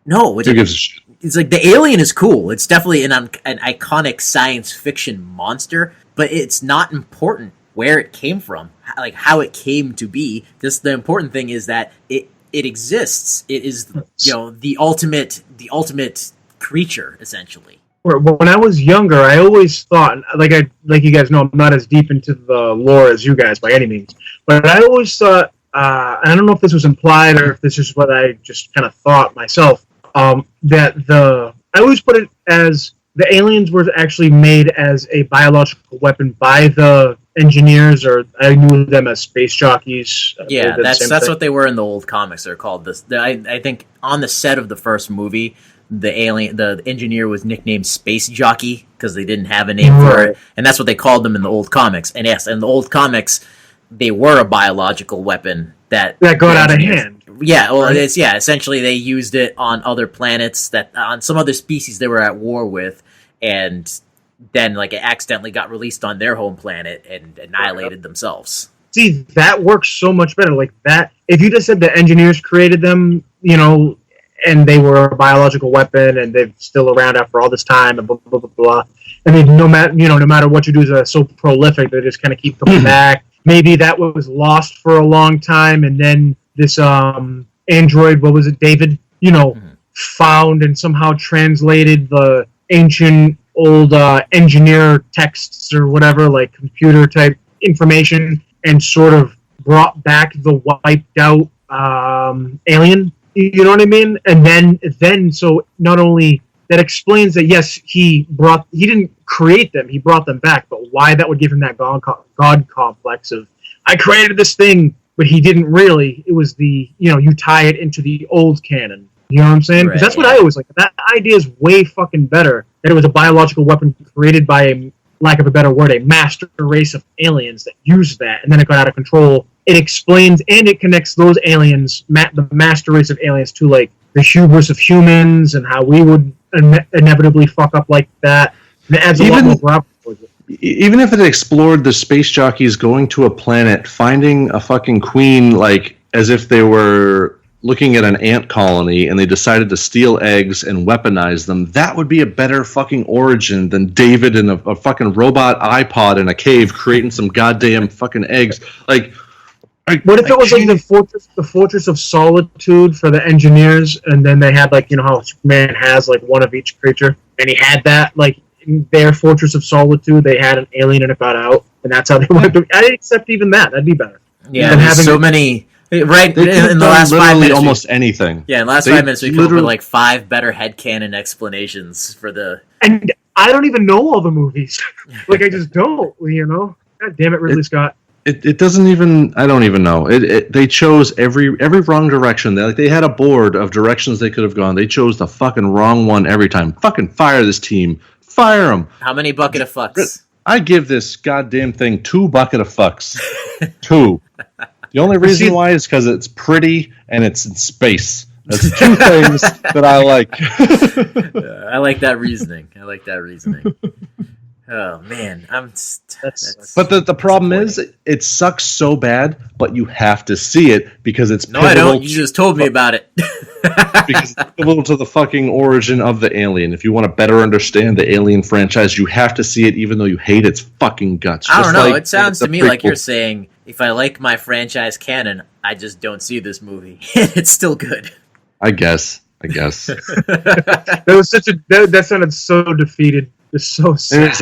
No, who gives a shit? it's like the alien is cool. It's definitely an iconic science fiction monster, but it's not important where it came from, like how it came to be. Just the important thing is that it exists. It is, the ultimate creature, essentially. When I was younger, I always thought, like you guys know, I'm not as deep into the lore as you guys by any means, but I always thought, and I don't know if this was implied or if this is what I just kind of thought myself, that I always put it as the aliens were actually made as a biological weapon by the engineers, or I knew them as space jockeys. Yeah, that's what they were in the old comics. They're called this. I think on the set of the first movie, the engineer was nicknamed Space Jockey because they didn't have a name for it, and that's what they called them in the old comics. And yes, in the old comics, they were a biological weapon that got out of hand. Yeah, well, right? Essentially they used it on other planets, that on some other species they were at war with, and then like it accidentally got released on their home planet and annihilated themselves. See, that works so much better. Like that, if you just said the engineers created them, and they were a biological weapon, and they're still around after all this time, and blah blah blah blah. I mean, no matter what you do, they're so prolific. They just kind of keep coming back. Maybe that was lost for a long time, and then this android, what was it, David? Found and somehow translated the ancient old engineer texts or whatever, like computer type information, and sort of brought back the wiped out alien. You know what I mean? And then so not only that explains that, yes, he didn't create them, he brought them back, but why that would give him that god complex of, I created this thing, but he didn't really. It was you tie it into the old canon. You know what I'm saying? Because that's what I always like. That idea is way fucking better, that it was a biological weapon created by a, lack of a better word, a master race of aliens that used that, and then it got out of control. It explains and it connects those aliens, the master race of aliens, to like the hubris of humans and how we would inevitably fuck up like that. And it adds a lot more gravitas towards it. Even if it explored the space jockeys going to a planet, finding a fucking queen, like as if they were looking at an ant colony and they decided to steal eggs and weaponize them, that would be a better fucking origin than David in a fucking robot iPod in a cave creating some goddamn fucking eggs. Like, what if it was like the Fortress of Solitude for the engineers, and then they had like, how Superman has like one of each creature, and he had that like in their Fortress of Solitude, they had an alien and it got out, and that's how they went to. I'd accept even that. That'd be better. Yeah, there's so many. Right, in the last 5 minutes, almost anything. Yeah, in the last 5 minutes, we come up with like 5 better headcanon explanations for the. And I don't even know all the movies. Like, I just don't. God damn it, Ridley Scott. It doesn't even. I don't even know. They chose every wrong direction. They had a board of directions they could have gone. They chose the fucking wrong one every time. Fucking fire this team. Fire them. How many bucket of fucks? I give this goddamn thing 2 bucket of fucks. 2. The only reason why is because it's pretty and it's in space. That's 2 things that I like. I like that reasoning. Oh man, but the problem is, it sucks so bad, but you have to see it because it's pivotal. No, I don't. You just told me about it. Because it's pivotal to the fucking origin of the alien. If you want to better understand the Alien franchise, you have to see it, even though you hate its fucking guts. I don't know. It sounds to me like you're saying, if I like my franchise canon, I just don't see this movie. It's still good. I guess. That was that sounded so defeated. It's so sad.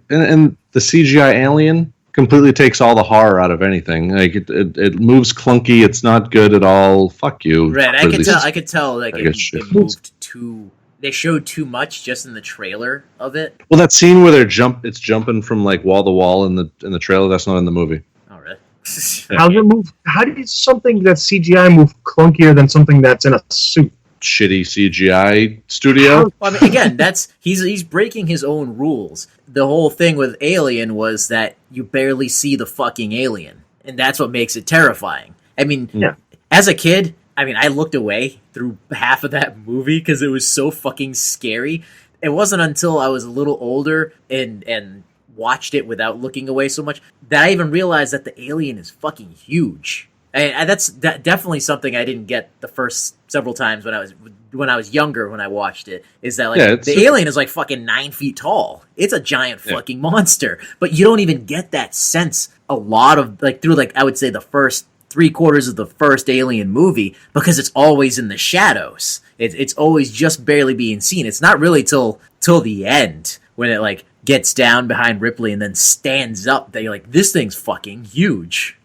And the CGI alien completely takes all the horror out of anything. Like it moves clunky. It's not good at all. Fuck you. Right. I could tell. Like it moved too. They showed too much just in the trailer of it. Well, that scene where it's jumping from like wall to wall in the trailer. That's not in the movie. Oh, really? How's it move? How did something that's CGI move clunkier than something that's in a suit? Shitty CGI studio. Well, I mean, again, he's breaking his own rules. The whole thing with Alien was that you barely see the fucking alien, and that's what makes it terrifying. I mean, as a kid, I looked away through half of that movie because it was so fucking scary. It wasn't until I was a little older and watched it without looking away so much that I even realized that the alien is fucking huge. And that's definitely something I didn't get the first several times when I was younger when I watched it. Is that like the alien is like fucking 9 feet tall? It's a giant fucking monster, but you don't even get that sense a lot of like through like I would say the first 3/4 of the first Alien movie because it's always in the shadows. It's always just barely being seen. It's not really till the end when it like gets down behind Ripley and then stands up that you're like, this thing's fucking huge.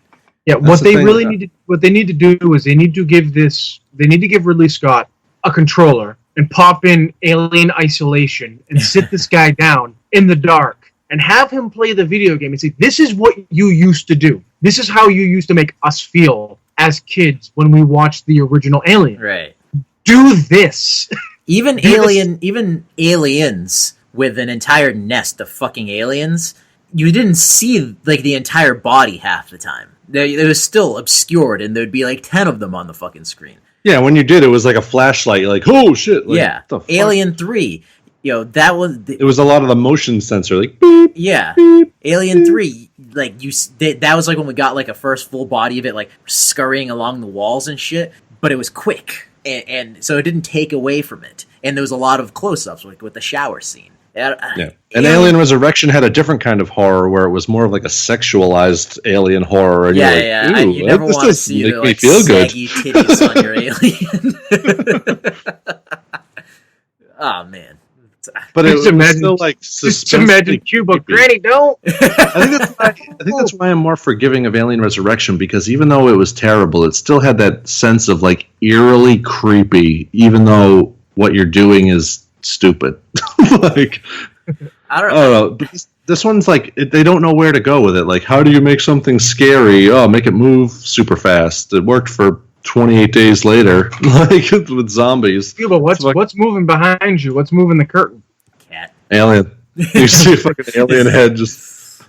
Yeah, what they need to do is they need to give Ridley Scott a controller and pop in Alien Isolation and sit this guy down in the dark and have him play the video game and say, this is what you used to do. This is how you used to make us feel as kids when we watched the original Alien. Right. Do this. Even aliens with an entire nest of fucking aliens, you didn't see like the entire body half the time. It was still obscured, and there'd be like 10 of them on the fucking screen. Yeah, when you did, it was like a flashlight. You're like, oh shit! Like, yeah, Alien 3. That was. It was a lot of the motion sensor, like beep. Yeah, beep, Alien beep. 3. Like that was like when we got like a first full body of it, like scurrying along the walls and shit. But it was quick, and so it didn't take away from it. And there was a lot of close-ups, like with the shower scene. Yeah. And Alien Resurrection had a different kind of horror where it was more of like a sexualized alien horror. And you never want to see the like, saggy titties on your alien. Oh man! But it was still like just imagine Cuba, Granny, don't. I think that's why I'm more forgiving of Alien Resurrection, because even though it was terrible, it still had that sense of like eerily creepy, even though what you're doing is stupid. Like I don't know. But this one's like they don't know where to go with it. Like, how do you make something scary? Oh, make it move super fast. It worked for 28 days later, like with zombies. Yeah, but what's moving behind you? What's moving the curtain? Cat. Alien. You see a fucking alien head just.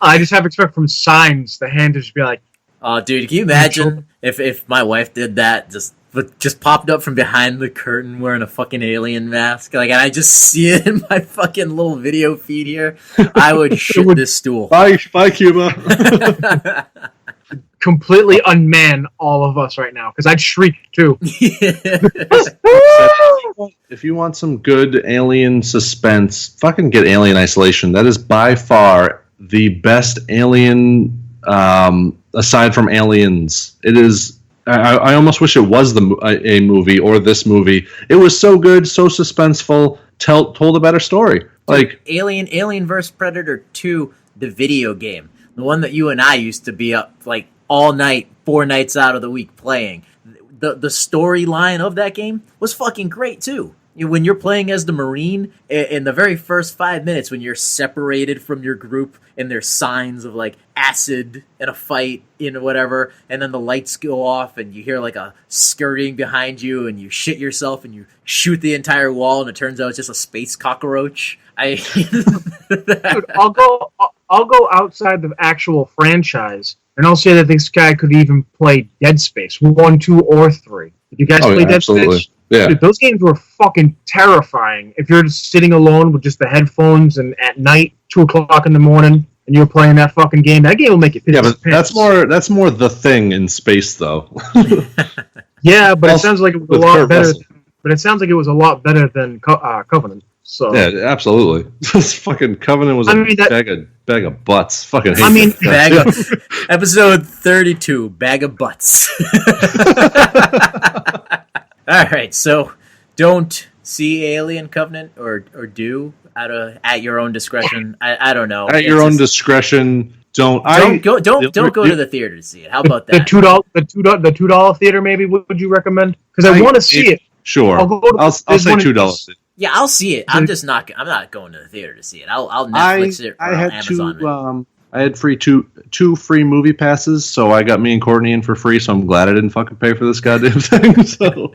I just have to expect from Signs the hand to just be like. Oh, dude, can you imagine if my wife did that? Just popped up from behind the curtain wearing a fucking alien mask. Like, and I just see it in my fucking little video feed here. I would shit this stool. Bye, Cuba. Completely unman all of us right now, because I'd shriek too. If you want some good alien suspense, fucking get Alien Isolation. That is by far the best alien, aside from Aliens. It is. I almost wish it was a movie or this movie. It was so good, so suspenseful, told a better story. Like Alien vs. Predator 2, the video game, the one that you and I used to be up like all night, 4 nights out of the week playing. The storyline of that game was fucking great too. When you're playing as the Marine, in the very first 5 minutes, when you're separated from your group and there's signs of like acid in a fight, whatever, and then the lights go off and you hear like a scurrying behind you and you shit yourself and you shoot the entire wall and it turns out it's just a space cockroach. Dude, I'll go outside the actual franchise and I'll say that this guy could even play Dead Space 1, 2, or 3. Did you guys play Dead Space? Yeah. Dude, those games were fucking terrifying. If you're just sitting alone with just the headphones and at night, 2 o'clock in the morning, and you're playing that fucking game, that game will make you piss. Yeah, but that's more The Thing in space, though. Yeah, but it sounds like it was a lot better. But it sounds like it was a lot better than Covenant. So yeah, absolutely. This fucking Covenant was bag of butts. Fucking hate episode 32, bag of butts. All right, so don't see Alien Covenant or do at your own discretion. I don't know. At your own discretion. Don't go to the theater to see it. How about that? The $2 theater maybe would you recommend? Because I want to see it. Sure. I'll say $2. Yeah, I'll see it. I'm not going to the theater to see it. I'll Netflix it or Amazon. I had two free movie passes, so I got me and Courtney in for free. So I'm glad I didn't fucking pay for this goddamn thing. So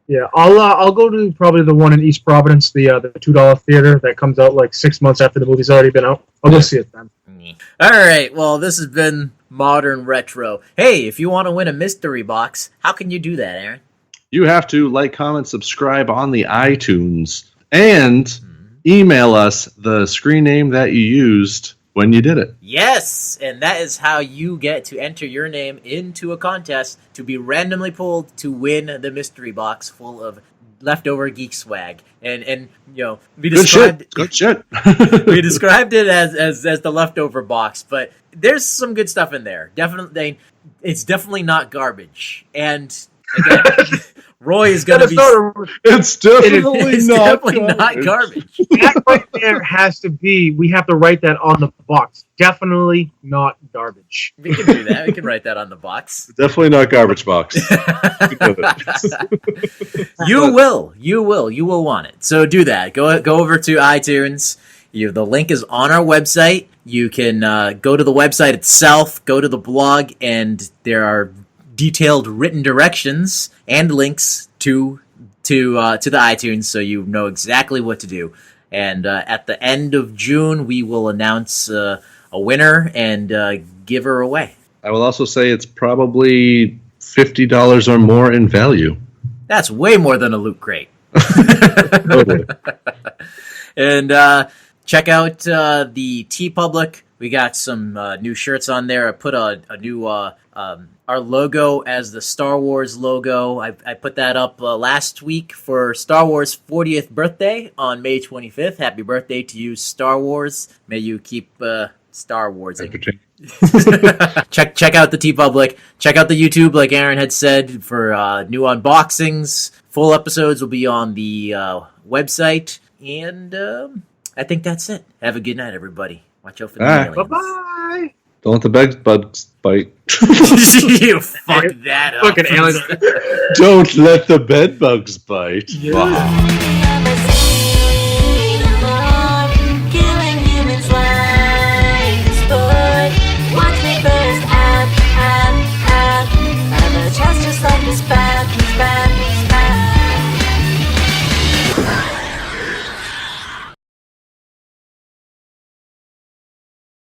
yeah, I'll go to probably the one in East Providence, the $2 theater that comes out like 6 months after the movie's already been out. I'll go see it then. All right. Well, this has been Modern Retro. Hey, if you want to win a mystery box, how can you do that, Aaron? You have to like, comment, subscribe on the iTunes, and email us the screen name that you used when you did it. Yes, and that is how you get to enter your name into a contest to be randomly pulled to win the mystery box full of leftover geek swag. And we described Good shit. we described it as the leftover box, but there's some good stuff in there. Definitely, it's definitely not garbage. And again, Roy is going to be. It's definitely not garbage. That right there has to be. We have to write that on the box. Definitely not garbage. We can do that. We can write that on the box. Definitely not garbage box. You will want it. So do that. Go over to iTunes. The link is on our website. You can go to the website itself, go to the blog, and there are detailed written directions and links to the iTunes, so you know exactly what to do. And at the end of June, we will announce a winner and give her away. I will also say it's probably $50 or more in value. That's way more than a loot crate. Totally. And check out the TeePublic. We got some new shirts on there. I put a new our logo as the Star Wars logo. I put that up last week for Star Wars' 40th birthday on May 25th. Happy birthday to you, Star Wars. May you keep Star Warsing. Check out the TeePublic. Check out the YouTube, like Aaron had said, for new unboxings. Full episodes will be on the website. And I think that's it. Have a good night, everybody. Watch out for the aliens. Bye-bye. Don't let the bugs bite. You fucked that up. Fucking aliens. Don't let the bed bugs bite. Yeah.